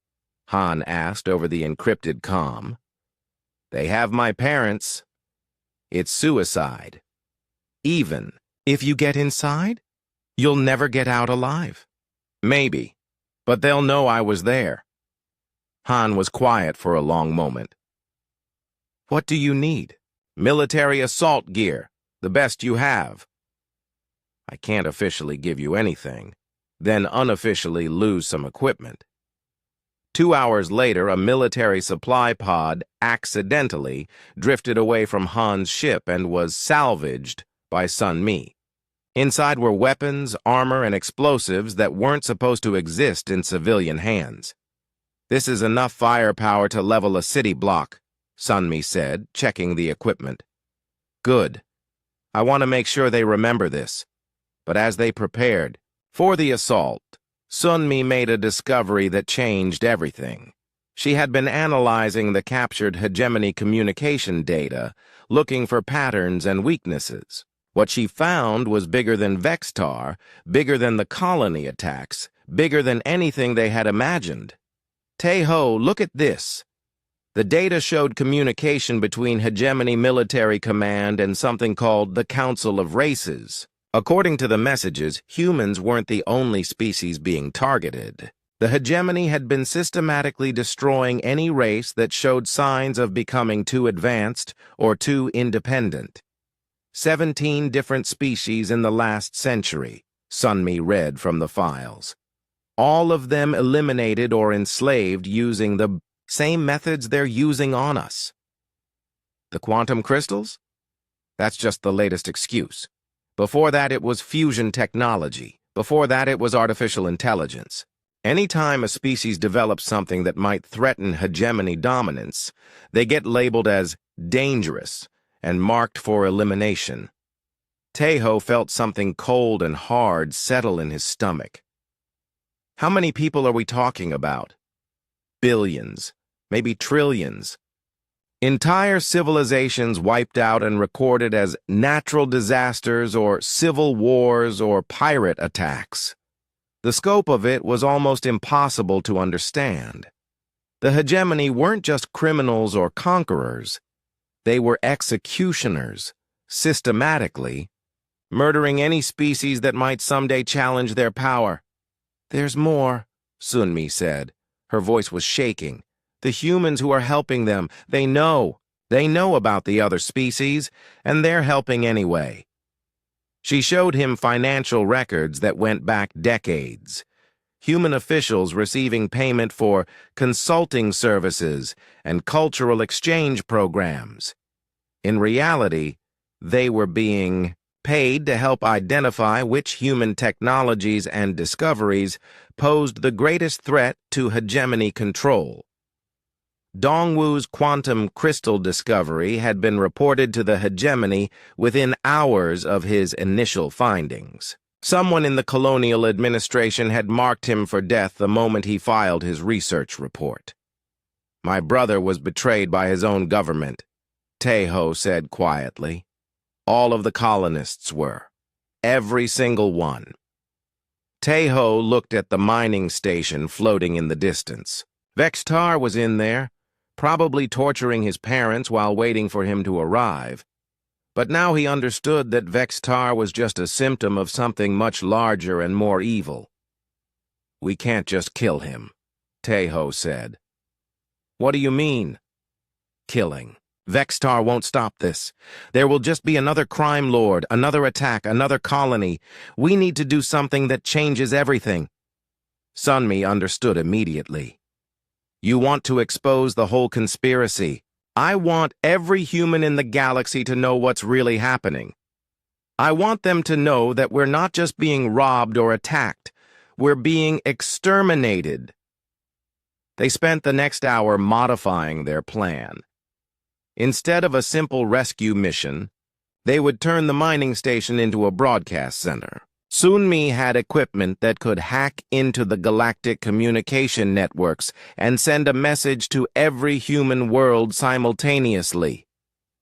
Han asked over the encrypted comm. They have my parents. It's suicide. Even if you get inside, you'll never get out alive. Maybe, but they'll know I was there. Han was quiet for a long moment. What do you need? Military assault gear, the best you have. I can't officially give you anything, then unofficially lose some equipment. 2 hours later, a military supply pod accidentally drifted away from Han's ship and was salvaged by Sunmi. Inside were weapons, armor, and explosives that weren't supposed to exist in civilian hands. This is enough firepower to level a city block, Sunmi said, checking the equipment. Good. I want to make sure they remember this. But as they prepared for the assault, Sunmi made a discovery that changed everything. She had been analyzing the captured hegemony communication data, looking for patterns and weaknesses. What she found was bigger than Vextar, bigger than the colony attacks, bigger than anything they had imagined. Tae-ho, look at this. The data showed communication between Hegemony Military Command and something called the Council of Races. According to the messages, humans weren't the only species being targeted. The hegemony had been systematically destroying any race that showed signs of becoming too advanced or too independent. 17 different species in the last century, Sunmi read from the files. All of them eliminated or enslaved using the same methods they're using on us. The quantum crystals? That's just the latest excuse. Before that, it was fusion technology. Before that, it was artificial intelligence. Anytime a species develops something that might threaten hegemony dominance, they get labeled as dangerous and marked for elimination. Tae-ho felt something cold and hard settle in his stomach. How many people are we talking about? Billions, maybe trillions. Entire civilizations wiped out and recorded as natural disasters or civil wars or pirate attacks. The scope of it was almost impossible to understand. The hegemony weren't just criminals or conquerors. They were executioners, systematically, murdering any species that might someday challenge their power. There's more, Sunmi said. Her voice was shaking. The humans who are helping them, they know about the other species, and they're helping anyway. She showed him financial records that went back decades. Human officials receiving payment for consulting services and cultural exchange programs. In reality, they were being paid to help identify which human technologies and discoveries posed the greatest threat to hegemony control. Dongwu's quantum crystal discovery had been reported to the hegemony within hours of his initial findings. Someone in the colonial administration had marked him for death the moment he filed his research report. "My brother was betrayed by his own government," Taeho said quietly. "All of the colonists were. Every single one." Taeho looked at the mining station floating in the distance. Vextar was in there, probably torturing his parents while waiting for him to arrive. But now he understood that Vextar was just a symptom of something much larger and more evil. "We can't just kill him," Taeho said. "What do you mean?" "Killing. Vextar won't stop this. There will just be another crime lord, another attack, another colony. We need to do something that changes everything." Sunmi understood immediately. "You want to expose the whole conspiracy. I want every human in the galaxy to know what's really happening. I want them to know that we're not just being robbed or attacked. We're being exterminated." They spent the next hour modifying their plan. Instead of a simple rescue mission, they would turn the mining station into a broadcast center. Sunmi had equipment that could hack into the galactic communication networks and send a message to every human world simultaneously.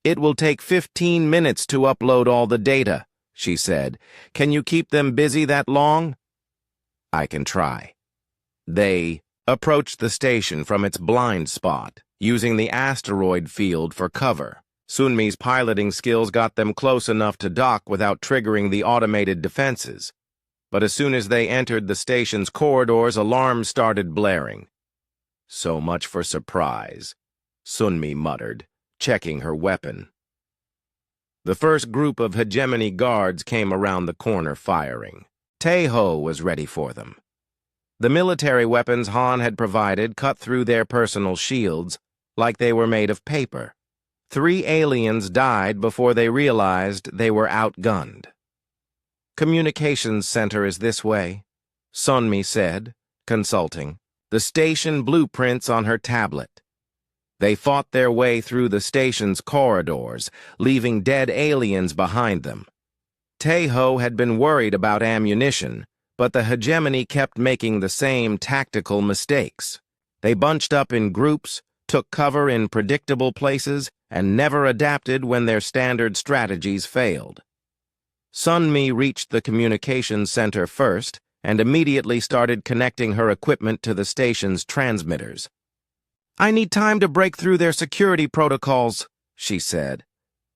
"It will take 15 minutes to upload all the data," she said. "Can you keep them busy that long?" "I can try." They approached the station from its blind spot, using the asteroid field for cover. Sunmi's piloting skills got them close enough to dock without triggering the automated defenses. But as soon as they entered the station's corridors, alarms started blaring. "So much for surprise," Sunmi muttered, checking her weapon. The first group of hegemony guards came around the corner firing. Taeho was ready for them. The military weapons Han had provided cut through their personal shields like they were made of paper. 3 aliens died before they realized they were outgunned. "Communications center is this way," Sunmi said, consulting, the station blueprints on her tablet. They fought their way through the station's corridors, leaving dead aliens behind them. Taeho had been worried about ammunition, but the hegemony kept making the same tactical mistakes. They bunched up in groups, took cover in predictable places, and never adapted when their standard strategies failed. Sunmi reached the communications center first and immediately started connecting her equipment to the station's transmitters. "I need time to break through their security protocols," she said.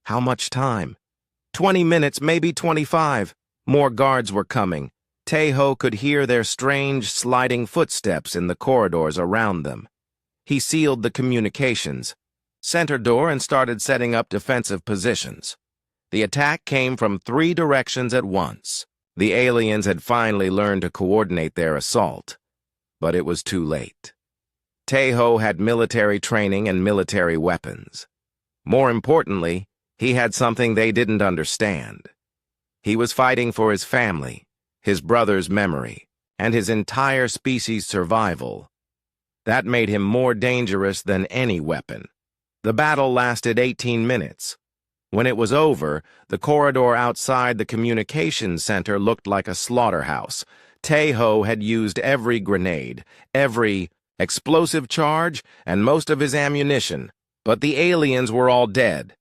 "How much time?" 20 minutes, maybe 25. More guards were coming. Taeho could hear their strange, sliding footsteps in the corridors around them. He sealed the communications center door and started setting up defensive positions. The attack came from 3 directions at once. The aliens had finally learned to coordinate their assault, but it was too late. Taeho had military training and military weapons. More importantly, he had something they didn't understand. He was fighting for his family, his brother's memory, and his entire species' survival. That made him more dangerous than any weapon. The battle lasted 18 minutes. When it was over, the corridor outside the communications center looked like a slaughterhouse. Taeho had used every grenade, every explosive charge, and most of his ammunition, but the aliens were all dead.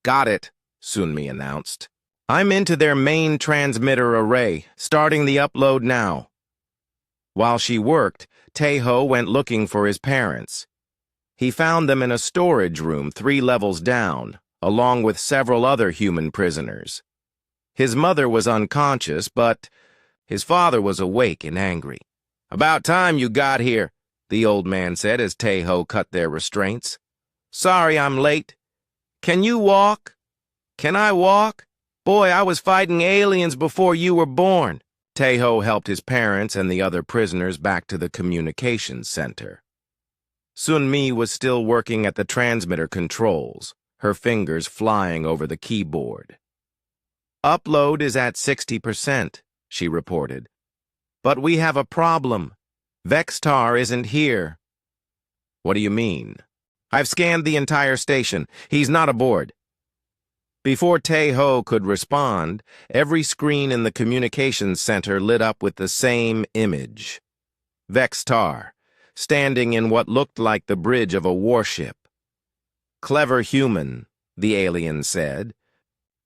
"Got it," Sunmi announced. "I'm into their main transmitter array, starting the upload now." While she worked, Taeho went looking for his parents. He found them in a storage room 3 levels down, along with several other human prisoners. His mother was unconscious, but his father was awake and angry. "About time you got here," the old man said as Taeho cut their restraints. "Sorry I'm late. Can you walk?" "Can I walk? Boy, I was fighting aliens before you were born." Taeho helped his parents and the other prisoners back to the communications center. Sunmi was still working at the transmitter controls, her fingers flying over the keyboard. Upload is at 60%, she reported. But we have a problem. Vextar isn't here. What do you mean? I've scanned the entire station. He's not aboard. Before Tae-ho could respond, every screen in the communications center lit up with the same image. Vextar, standing in what looked like the bridge of a warship. Clever human, the alien said.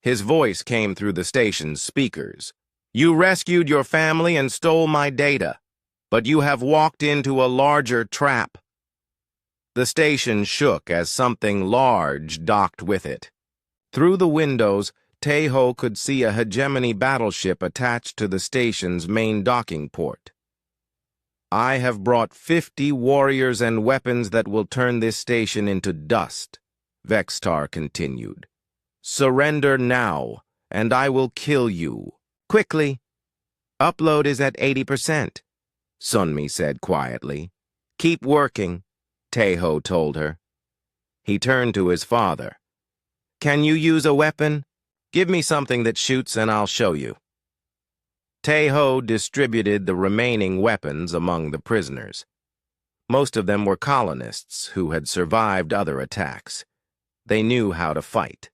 His voice came through the station's speakers. You rescued your family and stole my data, but you have walked into a larger trap. The station shook as something large docked with it. Through the windows, Tae-ho could see a hegemony battleship attached to the station's main docking port. I have brought 50 warriors and weapons that will turn this station into dust, Vextar continued. Surrender now, and I will kill you. Quickly. Upload is at 80%, Sunmi said quietly. Keep working, Tae-ho told her. He turned to his father. Can you use a weapon? Give me something that shoots and I'll show you. Tae-ho distributed the remaining weapons among the prisoners. Most of them were colonists who had survived other attacks. They knew how to fight.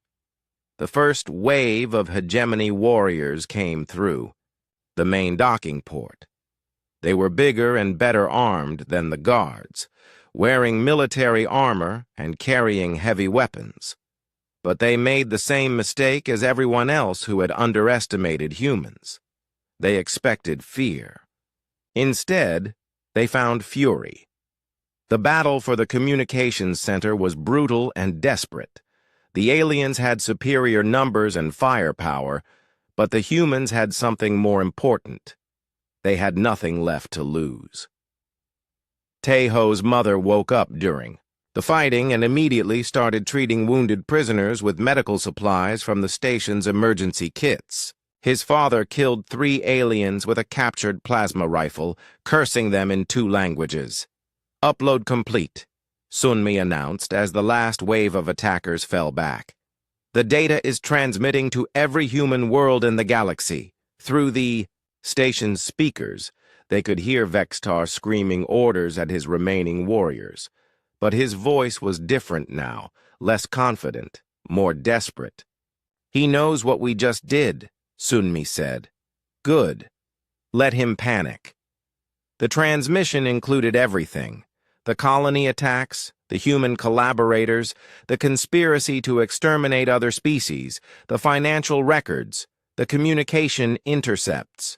The first wave of hegemony warriors came through the main docking port. They were bigger and better armed than the guards, wearing military armor and carrying heavy weapons. But they made the same mistake as everyone else who had underestimated humans. They expected fear. Instead, they found fury. The battle for the communications center was brutal and desperate. The aliens had superior numbers and firepower, but the humans had something more important. They had nothing left to lose. Tae-ho's mother woke up during the fighting and immediately started treating wounded prisoners with medical supplies from the station's emergency kits. His father killed 3 aliens with a captured plasma rifle, cursing them in 2 languages. Upload complete, Sunmi announced as the last wave of attackers fell back. The data is transmitting to every human world in the galaxy. Through the station's speakers, they could hear Vextar screaming orders at his remaining warriors. But his voice was different now, less confident, more desperate. He knows what we just did, Sunmi said. Good. Let him panic. The transmission included everything. The colony attacks, the human collaborators, the conspiracy to exterminate other species, the financial records, the communication intercepts.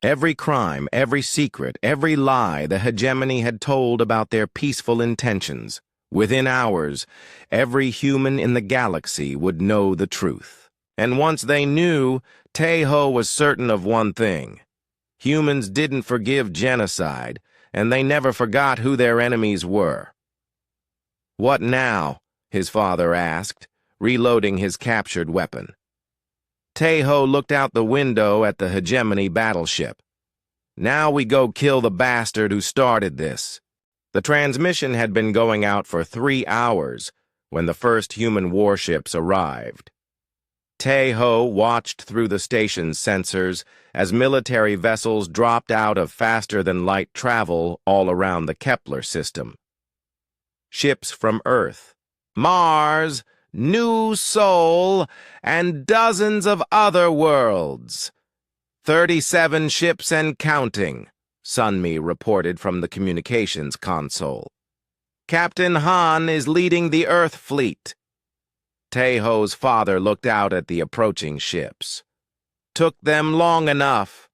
Every crime, every secret, every lie the hegemony had told about their peaceful intentions. Within hours, every human in the galaxy would know the truth. And once they knew, Tae-ho was certain of one thing. Humans didn't forgive genocide, and they never forgot who their enemies were. What now? His father asked, reloading his captured weapon. Tae-ho looked out the window at the hegemony battleship. Now we go kill the bastard who started this. The transmission had been going out for 3 hours when the first human warships arrived. Tae-ho watched through the station's sensors as military vessels dropped out of faster-than-light travel all around the Kepler system. Ships from Earth, Mars, New Sol, and dozens of other worlds. 37 ships and counting, Sunmi reported from the communications console. Captain Han is leading the Earth fleet. Tae-ho's father looked out at the approaching ships. Took them long enough.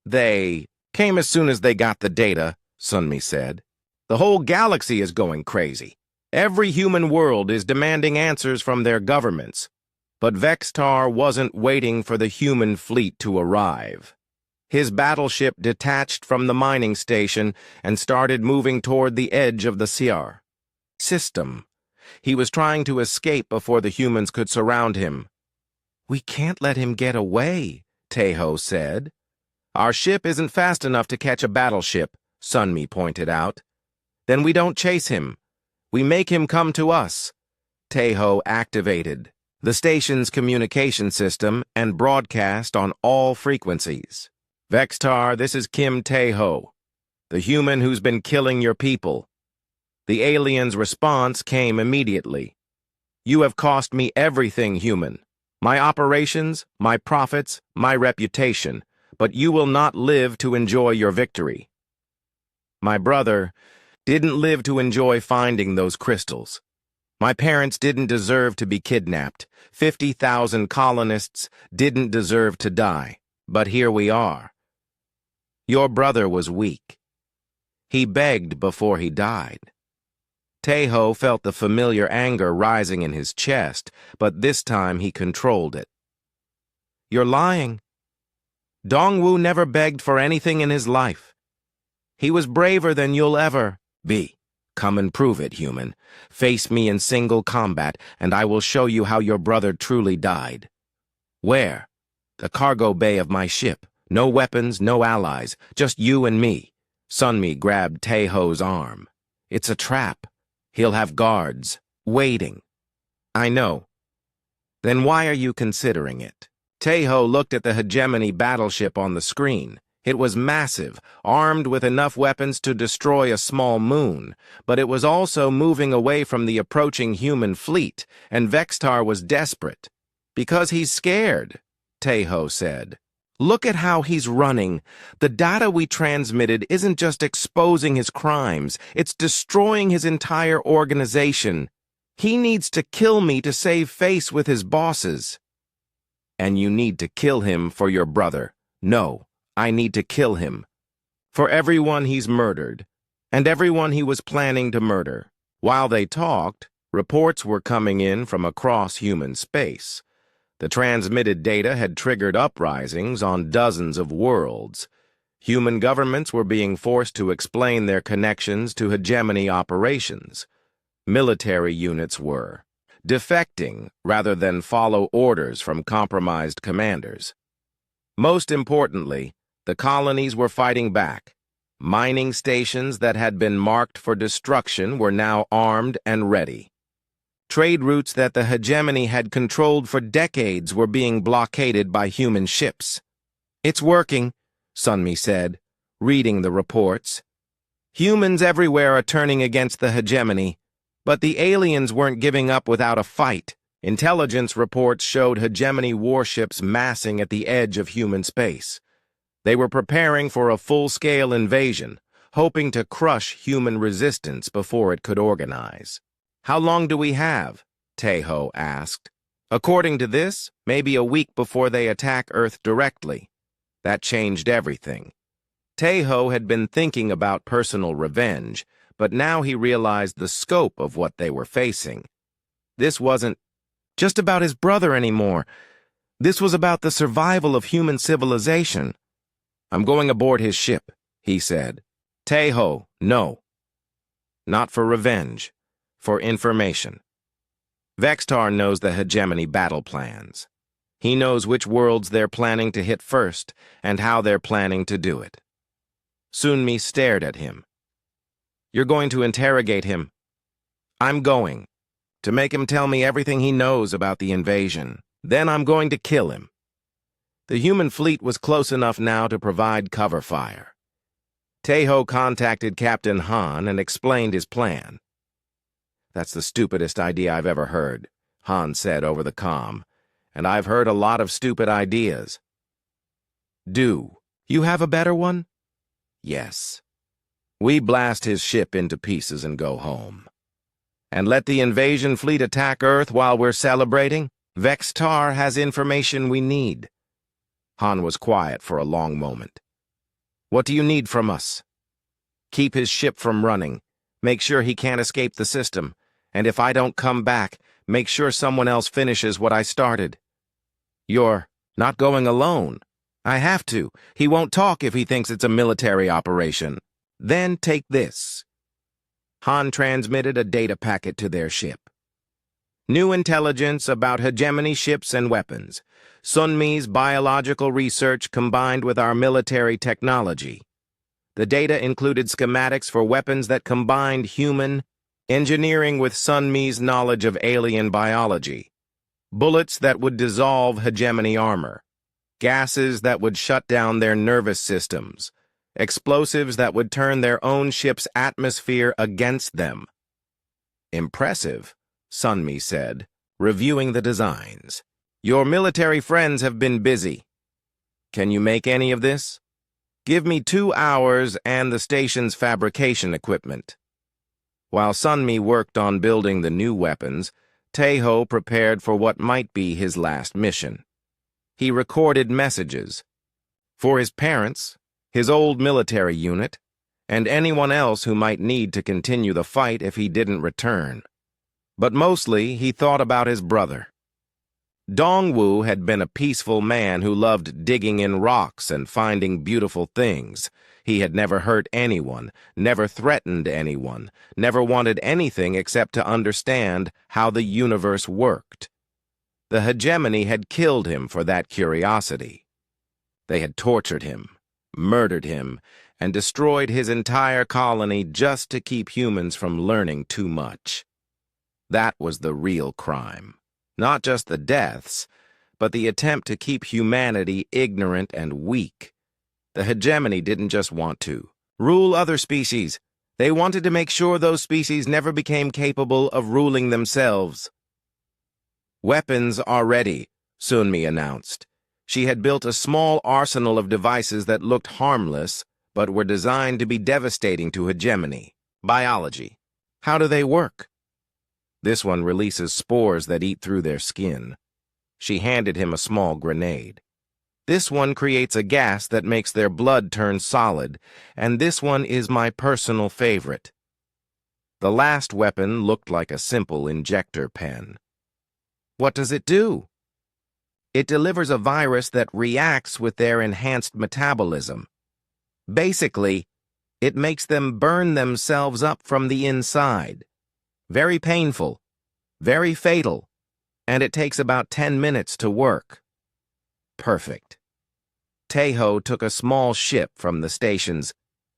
They came as soon as they got the data, Sunmi said. The whole galaxy is going crazy. Every human world is demanding answers from their governments. But Vextar wasn't waiting for the human fleet to arrive. His battleship detached from the mining station and started moving toward the edge of the Siar system. He was trying to escape before the humans could surround him. We can't let him get away, Tae-ho said. Our ship isn't fast enough to catch a battleship, Sunmi pointed out. Then we don't chase him. We make him come to us. Tae-ho activated the station's communication system, and broadcast on all frequencies. Vextar, this is Kim Taeho, the human who's been killing your people. The alien's response came immediately. You have cost me everything, human. My operations, my profits, my reputation, but you will not live to enjoy your victory. My brother didn't live to enjoy finding those crystals. My parents didn't deserve to be kidnapped. 50,000 colonists didn't deserve to die. But here we are. Your brother was weak. He begged before he died. Taeho felt the familiar anger rising in his chest, but this time he controlled it. You're lying. Dongwu never begged for anything in his life. He was braver than you'll ever be. Come and prove it, human. Face me in single combat, and I will show you how your brother truly died. Where? The cargo bay of my ship. No weapons, no allies, just you and me. Sunmi grabbed Taeho's arm. It's a trap. He'll have guards, waiting. I know. Then why are you considering it? Taeho looked at the hegemony battleship on the screen. It was massive, armed with enough weapons to destroy a small moon, but it was also moving away from the approaching human fleet, and Vextar was desperate. Because he's scared, Taeho said. Look at how he's running. The data we transmitted isn't just exposing his crimes, it's destroying his entire organization. He needs to kill me to save face with his bosses. And you need to kill him for your brother. No, I need to kill him. For everyone he's murdered, and everyone he was planning to murder. While they talked, reports were coming in from across human space. The transmitted data had triggered uprisings on dozens of worlds. Human governments were being forced to explain their connections to hegemony operations. Military units were defecting rather than follow orders from compromised commanders. Most importantly, the colonies were fighting back. Mining stations that had been marked for destruction were now armed and ready. Trade routes that the hegemony had controlled for decades were being blockaded by human ships. It's working, Sunmi said, reading the reports. Humans everywhere are turning against the hegemony, but the aliens weren't giving up without a fight. Intelligence reports showed hegemony warships massing at the edge of human space. They were preparing for a full-scale invasion, hoping to crush human resistance before it could organize. How long do we have? Taeho asked. According to this, maybe a week before they attack Earth directly. That changed everything. Taeho had been thinking about personal revenge, but now he realized the scope of what they were facing. This wasn't just about his brother anymore. This was about the survival of human civilization. I'm going aboard his ship, he said. Taeho, no. Not for revenge. For information. Vextar knows the hegemony battle plans. He knows which worlds they're planning to hit first and how they're planning to do it. Sunmi stared at him. You're going to interrogate him. I'm going. To make him tell me everything he knows about the invasion. Then I'm going to kill him. The human fleet was close enough now to provide cover fire. Taeho contacted Captain Han and explained his plan. That's the stupidest idea I've ever heard, Han said over the comm, and I've heard a lot of stupid ideas. Do you have a better one? Yes. We blast his ship into pieces and go home. And let the invasion fleet attack Earth while we're celebrating? Vextar has information we need. Han was quiet for a long moment. What do you need from us? Keep his ship from running. Make sure he can't escape the system. And if I don't come back, make sure someone else finishes what I started. You're not going alone. I have to. He won't talk if he thinks it's a military operation. Then take this. Han transmitted a data packet to their ship. New intelligence about hegemony ships and weapons. Sunmi's biological research combined with our military technology. The data included schematics for weapons that combined human engineering with Sunmi's knowledge of alien biology. bullets that would dissolve hegemony armor, gases that would shut down their nervous systems, explosives that would turn their own ship's atmosphere against them. Impressive, Sunmi said, reviewing the designs. Your military friends have been busy. Can you make any of this? Give me 2 hours and the station's fabrication equipment. While Sunmi worked on building the new weapons, Taeho prepared for what might be his last mission. He recorded messages for his parents, his old military unit, and anyone else who might need to continue the fight if he didn't return. But mostly, he thought about his brother. Dongwu had been a peaceful man who loved digging in rocks and finding beautiful things. He had never hurt anyone, never threatened anyone, never wanted anything except to understand how the universe worked. The hegemony had killed him for that curiosity. They had tortured him, murdered him, and destroyed his entire colony just to keep humans from learning too much. That was the real crime. Not just the deaths, but the attempt to keep humanity ignorant and weak. The hegemony didn't just want to rule other species. They wanted to make sure those species never became capable of ruling themselves. Weapons are ready, Sunmi announced. She had built a small arsenal of devices that looked harmless, but were designed to be devastating to hegemony. Biology. How do they work? This one releases spores that eat through their skin. She handed him a small grenade. This one creates a gas that makes their blood turn solid, and this one is my personal favorite. The last weapon looked like a simple injector pen. What does it do? It delivers a virus that reacts with their enhanced metabolism. Basically, it makes them burn themselves up from the inside. Very painful, very fatal, and it takes about 10 minutes to work. Perfect. Taeho took a small ship from the station's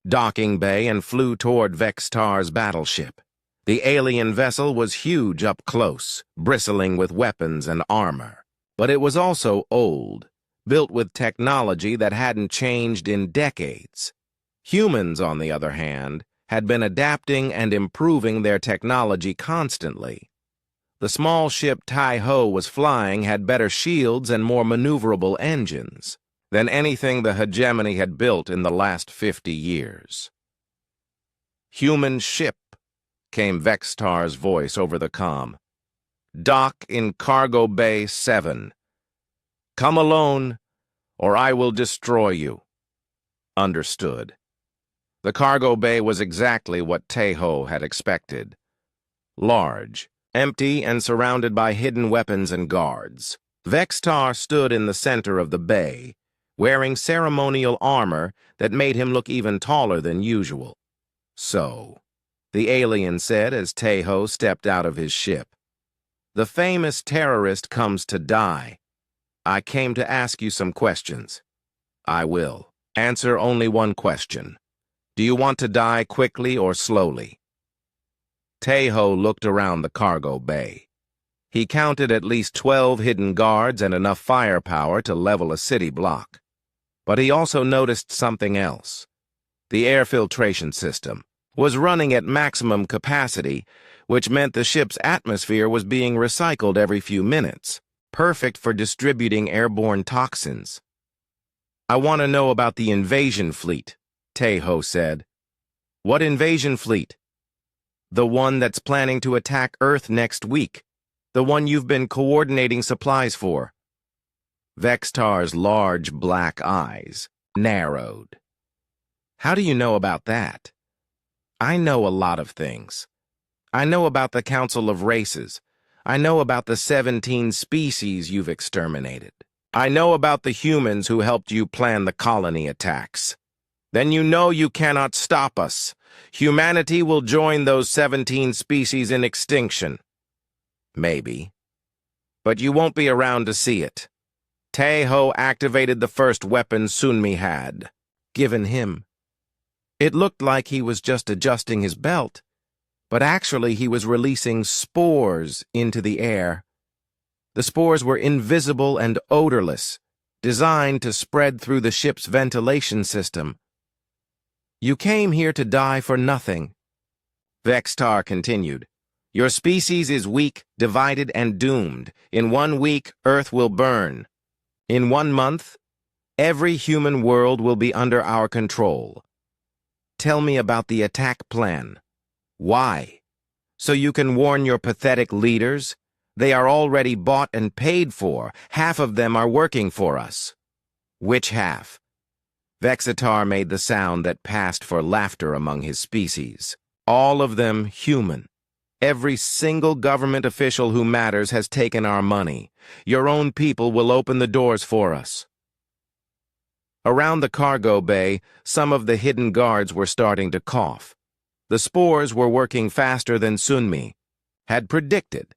docking bay and flew toward Vextar's battleship. The alien vessel was huge up close, bristling with weapons and armor. But it was also old, built with technology that hadn't changed in decades. Humans, on the other hand, had been adapting and improving their technology constantly. The small ship Taeho was flying had better shields and more maneuverable engines than anything the hegemony had built in the last 50 years. Human ship, came Vextar's voice over the comm. Dock in Cargo Bay 7. Come alone, or I will destroy you. Understood. The cargo bay was exactly what Taeho had expected. Large, empty, and surrounded by hidden weapons and guards. Vextar stood in the center of the bay, wearing ceremonial armor that made him look even taller than usual. So, the alien said as Taeho stepped out of his ship, the famous terrorist comes to die. I came to ask you some questions. I will. Answer only one question. Do you want to die quickly or slowly? Taeho looked around the cargo bay. He counted at least 12 hidden guards and enough firepower to level a city block. But he also noticed something else. The air filtration system was running at maximum capacity, which meant the ship's atmosphere was being recycled every few minutes, perfect for distributing airborne toxins. I want to know about the invasion fleet, Taeho said. What invasion fleet? The one that's planning to attack Earth next week. The one you've been coordinating supplies for. Vextar's large black eyes narrowed. How do you know about that? I know a lot of things. I know about the Council of Races. I know about the 17 species you've exterminated. I know about the humans who helped you plan the colony attacks. Then you know you cannot stop us. Humanity will join those 17 species in extinction. Maybe. But you won't be around to see it. Taeho activated the first weapon Sunmi had given him. It looked like he was just adjusting his belt, but actually he was releasing spores into the air. The spores were invisible and odorless, designed to spread through the ship's ventilation system. You came here to die for nothing. Vextar continued. Your species is weak, divided, and doomed. In 1 week, Earth will burn. In 1 month, every human world will be under our control. Tell me about the attack plan. Why? So you can warn your pathetic leaders? They are already bought and paid for. Half of them are working for us. Which half? Vexitar made the sound that passed for laughter among his species. All of them human. Every single government official who matters has taken our money. Your own people will open the doors for us. Around the cargo bay, some of the hidden guards were starting to cough. The spores were working faster than Sunmi had predicted.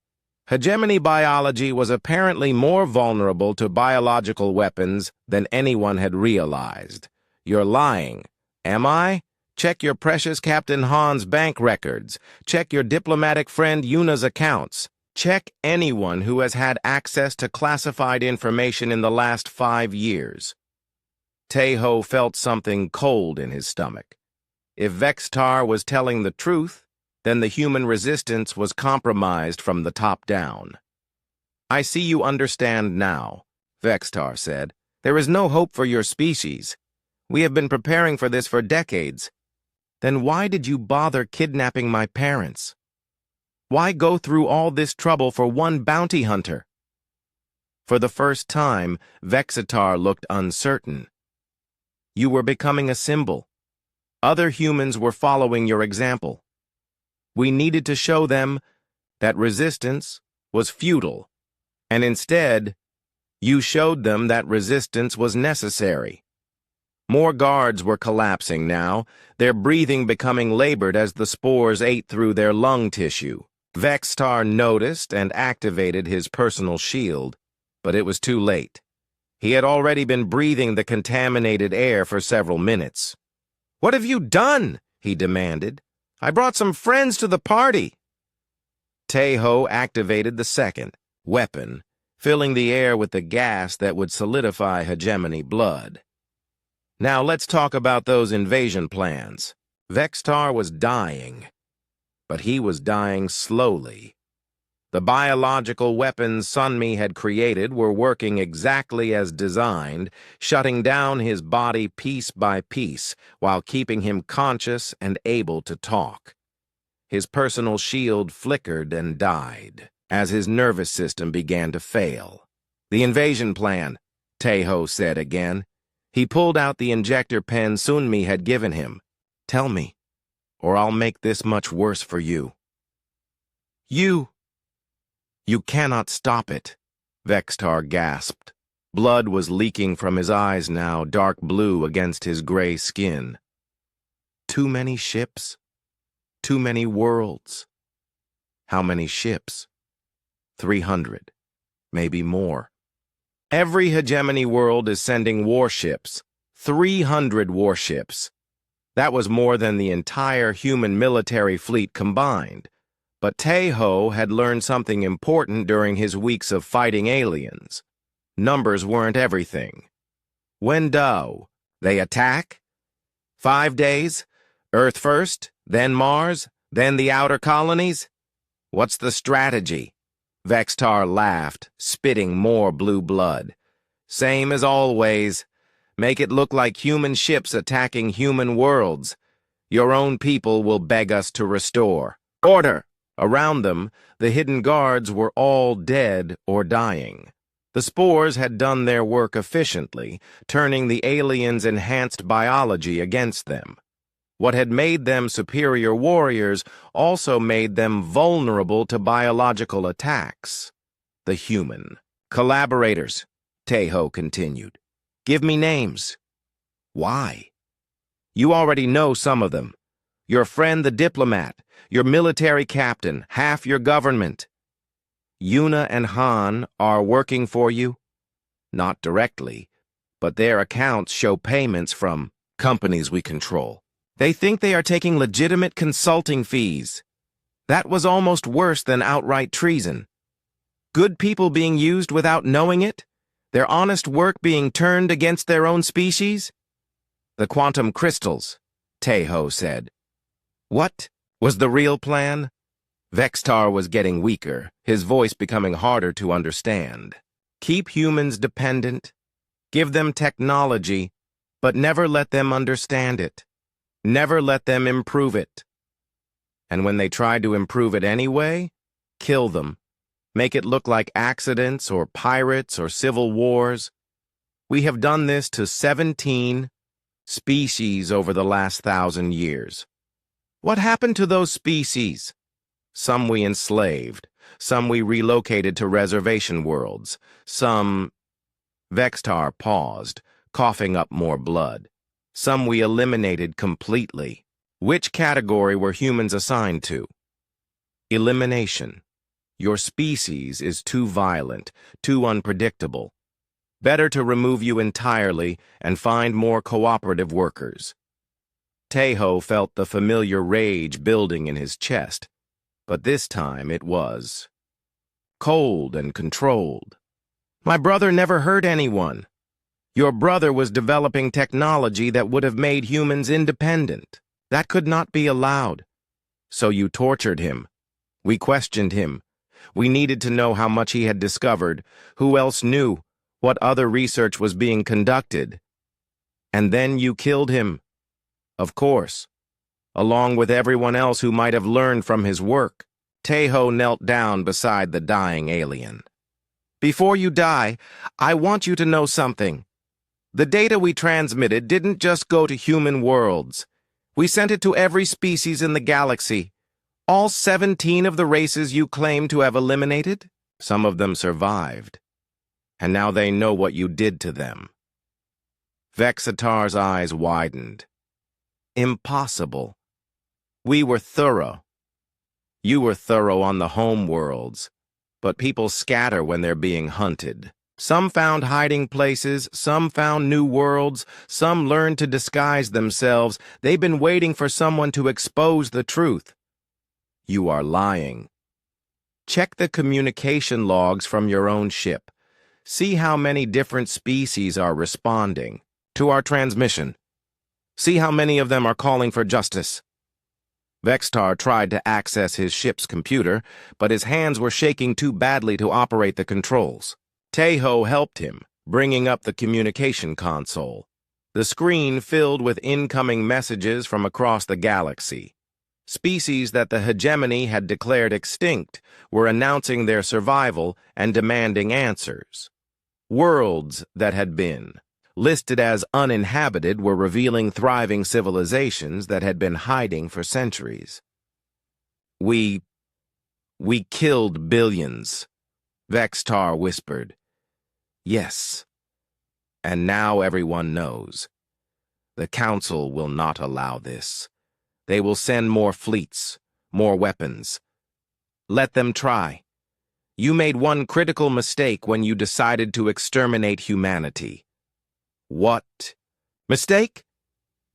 Hegemony biology was apparently more vulnerable to biological weapons than anyone had realized. You're lying. Am I? Check your precious Captain Han's bank records. Check your diplomatic friend Yuna's accounts. Check anyone who has had access to classified information in the last 5 years. Teho felt something cold in his stomach. If Vextar was telling the truth, then the human resistance was compromised from the top down. I see you understand now, Vextar said. There is no hope for your species. We have been preparing for this for decades. Then why did you bother kidnapping my parents? Why go through all this trouble for one bounty hunter? For the first time, Vexitar looked uncertain. You were becoming a symbol. Other humans were following your example. We needed to show them that resistance was futile, and instead, you showed them that resistance was necessary. More guards were collapsing now, their breathing becoming labored as the spores ate through their lung tissue. Vextar noticed and activated his personal shield, but it was too late. He had already been breathing the contaminated air for several minutes. "What have you done?" he demanded. "I brought some friends to the party." Teho activated the second weapon, filling the air with the gas that would solidify hegemony blood. Now let's talk about those invasion plans. Vextar was dying, but he was dying slowly. The biological weapons Sunmi had created were working exactly as designed, shutting down his body piece by piece while keeping him conscious and able to talk. His personal shield flickered and died as his nervous system began to fail. "The invasion plan," Teho said again. He pulled out the injector pen Sunmi had given him. "Tell me, or I'll make this much worse for you." You cannot stop it," Vextar gasped. Blood was leaking from his eyes now, dark blue against his gray skin. "Too many ships? Too many worlds?" "How many ships?" 300, maybe more. Every hegemony world is sending warships. 300 warships. That was more than the entire human military fleet combined. But Teho had learned something important during his weeks of fighting aliens. Numbers weren't everything. When do they attack? 5 days? Earth first, then Mars, then the outer colonies? What's the strategy? Vextar laughed, spitting more blue blood. Same as always. Make it look like human ships attacking human worlds. Your own people will beg us to restore. Order! Around them, the hidden guards were all dead or dying. The spores had done their work efficiently, turning the aliens' enhanced biology against them. What had made them superior warriors also made them vulnerable to biological attacks. The human. "Collaborators," Teho continued. "Give me names." "Why?" "You already know some of them. Your friend the diplomat, your military captain, half your government. Yuna and Han are working for you? Not directly, but their accounts show payments from companies we control. They think they are taking legitimate consulting fees. That was almost worse than outright treason. Good people being used without knowing it? Their honest work being turned against their own species? The quantum crystals, Tejo said. What was the real plan? Vextar was getting weaker, his voice becoming harder to understand. Keep humans dependent, give them technology, but never let them understand it. Never let them improve it. And when they try to improve it anyway, kill them. Make it look like accidents or pirates or civil wars. We have done this to 17 species over the last 1,000 years. What happened to those species? Some we enslaved, some we relocated to reservation worlds, some... Vextar paused, coughing up more blood. Some we eliminated completely. Which category were humans assigned to? Elimination. Your species is too violent, too unpredictable. Better to remove you entirely and find more cooperative workers. Tejo felt the familiar rage building in his chest, but this time it was cold and controlled. My brother never hurt anyone. Your brother was developing technology that would have made humans independent. That could not be allowed. So you tortured him. We questioned him. We needed to know how much he had discovered, who else knew, what other research was being conducted. And then you killed him. Of course, along with everyone else who might have learned from his work. Tejo knelt down beside the dying alien. Before you die, I want you to know something. The data we transmitted didn't just go to human worlds. We sent it to every species in the galaxy. All 17 of the races you claim to have eliminated, some of them survived. And now they know what you did to them. Vexatar's eyes widened. Impossible. We were thorough. You were thorough on the home worlds, but people scatter when they're being hunted. Some found hiding places, some found new worlds, some learned to disguise themselves. They've been waiting for someone to expose the truth. You are lying. Check the communication logs from your own ship. See how many different species are responding to our transmission. See how many of them are calling for justice. Vextar tried to access his ship's computer, but his hands were shaking too badly to operate the controls. Tejo helped him, bringing up the communication console. The screen filled with incoming messages from across the galaxy. Species that the hegemony had declared extinct were announcing their survival and demanding answers. Worlds that had been listed as uninhabited were revealing thriving civilizations that had been hiding for centuries. We killed billions, Vextar whispered. Yes, and now everyone knows. The Council will not allow this. They will send more fleets, more weapons. Let them try. You made one critical mistake when you decided to exterminate humanity. What? Mistake?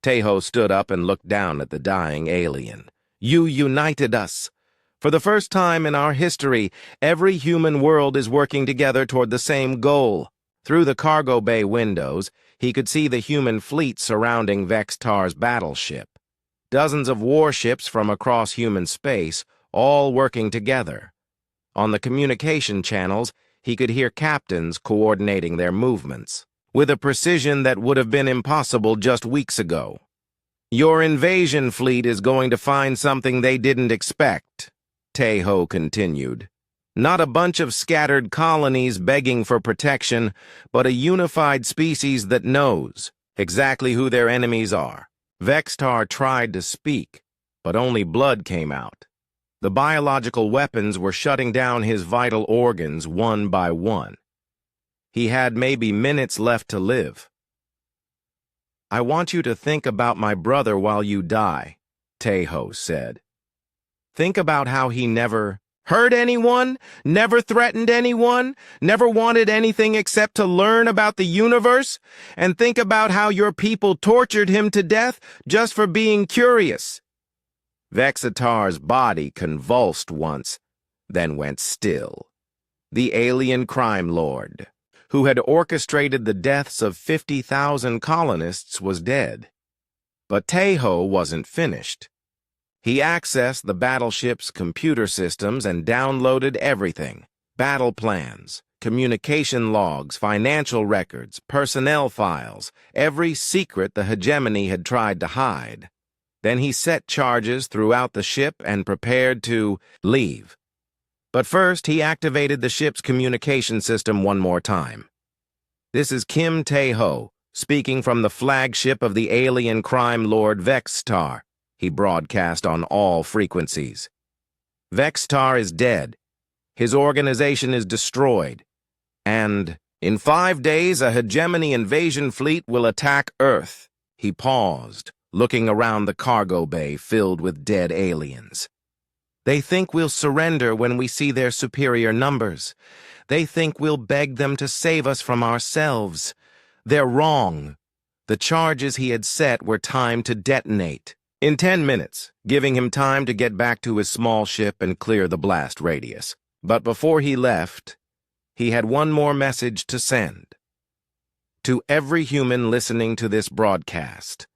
Tejo stood up and looked down at the dying alien. You united us. For the first time in our history, every human world is working together toward the same goal. Through the cargo bay windows, he could see the human fleet surrounding Vextar's battleship. Dozens of warships from across human space, all working together. On the communication channels, he could hear captains coordinating their movements, with a precision that would have been impossible just weeks ago. Your invasion fleet is going to find something they didn't expect, Tejo continued. Not a bunch of scattered colonies begging for protection, but a unified species that knows exactly who their enemies are. Vextar tried to speak, but only blood came out. The biological weapons were shutting down his vital organs one by one. He had maybe minutes left to live. I want you to think about my brother while you die, Tejo said. Think about how he never hurt anyone, never threatened anyone, never wanted anything except to learn about the universe, and think about how your people tortured him to death just for being curious. Vexatar's body convulsed once, then went still. the alien crime lord, who had orchestrated the deaths of 50,000 colonists, was dead. But Tejo wasn't finished. He accessed the battleship's computer systems and downloaded everything: battle plans, communication logs, financial records, personnel files, every secret the hegemony had tried to hide. Then he set charges throughout the ship and prepared to leave. But first, he activated the ship's communication system one more time. "This is Kim Tejo, speaking from the flagship of the alien crime lord Vextar," he broadcast on all frequencies. "Vextar is dead. His organization is destroyed. And in 5 days, a hegemony invasion fleet will attack Earth." He paused, looking around the cargo bay filled with dead aliens. "They think we'll surrender when we see their superior numbers. They think we'll beg them to save us from ourselves. They're wrong." The charges he had set were timed to detonate in 10 minutes, giving him time to get back to his small ship and clear the blast radius. But before he left, he had one more message to send. To every human listening to this broadcast,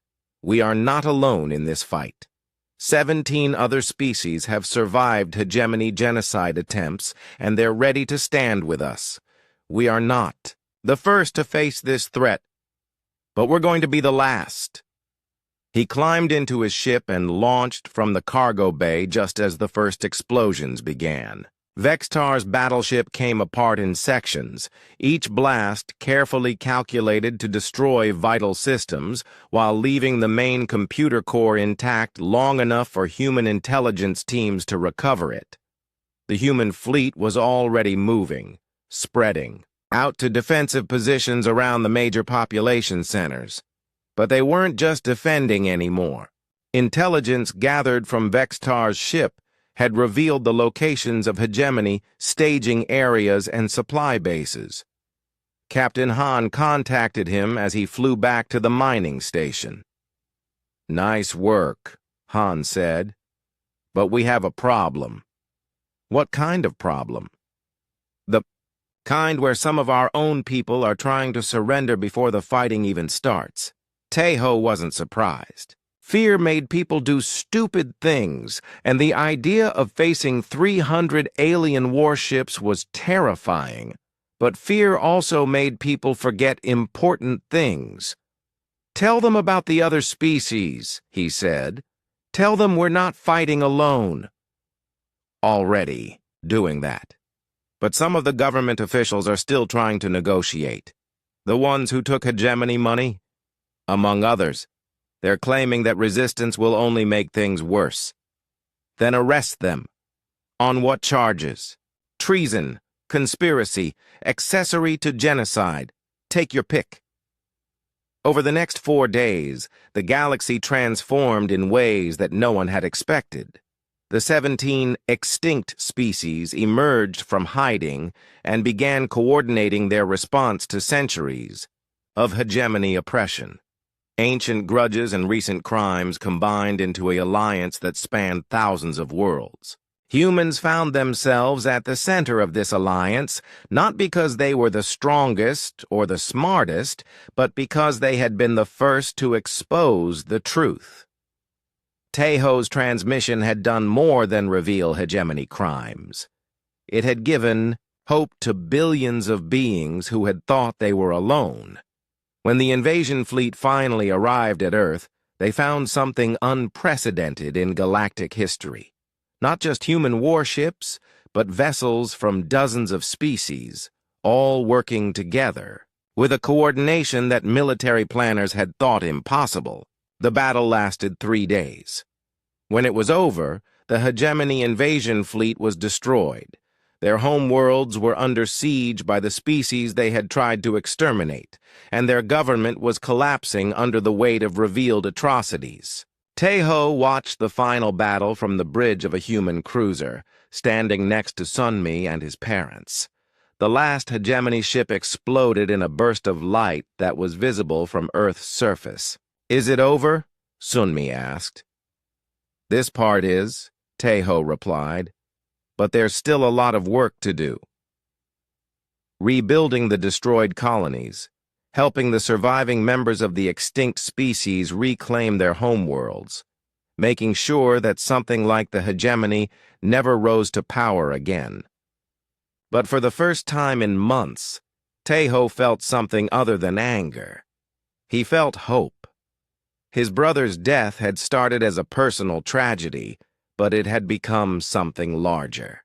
we are not alone in this fight. 17 other species have survived hegemony genocide attempts, and they're ready to stand with us. We are not the first to face this threat, but we're going to be the last. He climbed into his ship and launched from the cargo bay just as the first explosions began. Vextar's battleship came apart in sections, each blast carefully calculated to destroy vital systems while leaving the main computer core intact long enough for human intelligence teams to recover it. The human fleet was already moving, spreading out to defensive positions around the major population centers. But they weren't just defending anymore. Intelligence gathered from Vextar's ship had revealed the locations of hegemony staging areas and supply bases. Captain Han contacted him as he flew back to the mining station. "Nice work," Han said, "but we have a problem." "What kind of problem?" "The kind where some of our own people are trying to surrender before the fighting even starts." Tejo wasn't surprised. Fear made people do stupid things, and the idea of facing 300 alien warships was terrifying. But fear also made people forget important things. "Tell them about the other species," he said. "Tell them we're not fighting alone." Already doing that. But some of the government officials are still trying to negotiate. The ones who took hegemony money, among others. They're claiming that resistance will only make things worse. Then arrest them. On what charges? Treason, conspiracy, accessory to genocide. Take your pick. Over the next 4 days, the galaxy transformed in ways that no one had expected. The 17 extinct species emerged from hiding and began coordinating their response to centuries of hegemony oppression. Ancient grudges and recent crimes combined into an alliance that spanned thousands of worlds. Humans found themselves at the center of this alliance, not because they were the strongest or the smartest, but because they had been the first to expose the truth. Tejo's transmission had done more than reveal hegemony crimes. It had given hope to billions of beings who had thought they were alone. When the invasion fleet finally arrived at Earth, they found something unprecedented in galactic history. Not just human warships, but vessels from dozens of species, all working together, with a coordination that military planners had thought impossible. The battle lasted 3 days. When it was over, the hegemony invasion fleet was destroyed. Their homeworlds were under siege by the species they had tried to exterminate, and their government was collapsing under the weight of revealed atrocities. Tejo watched the final battle from the bridge of a human cruiser, standing next to Sunmi and his parents. The last hegemony ship exploded in a burst of light that was visible from Earth's surface. "Is it over?" Sunmi asked. "This part is," Tejo replied. "But there's still a lot of work to do." rebuilding the destroyed colonies, helping the surviving members of the extinct species reclaim their homeworlds, making sure that something like the hegemony never rose to power again. But for the first time in months, Tejo felt something other than anger. He felt hope. His brother's death had started as a personal tragedy, but it had become something larger.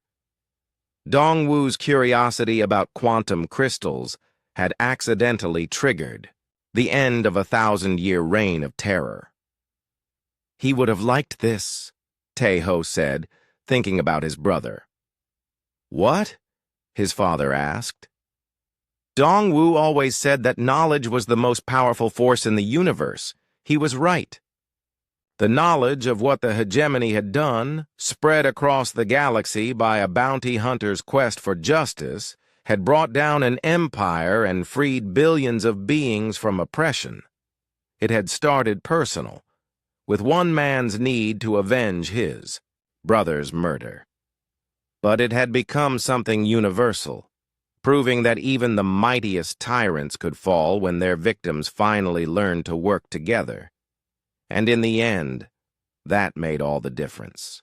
Dongwu's curiosity about quantum crystals had accidentally triggered the end of a 1,000-year reign of terror. He would have liked this, Tejo said, thinking about his brother. What? His father asked. Dongwu always said that knowledge was the most powerful force in the universe. He was right. The knowledge of what the hegemony had done, spread across the galaxy by a bounty hunter's quest for justice, had brought down an empire and freed billions of beings from oppression. It had started personal, with one man's need to avenge his brother's murder. But it had become something universal, proving that even the mightiest tyrants could fall when their victims finally learned to work together. And in the end, that made all the difference.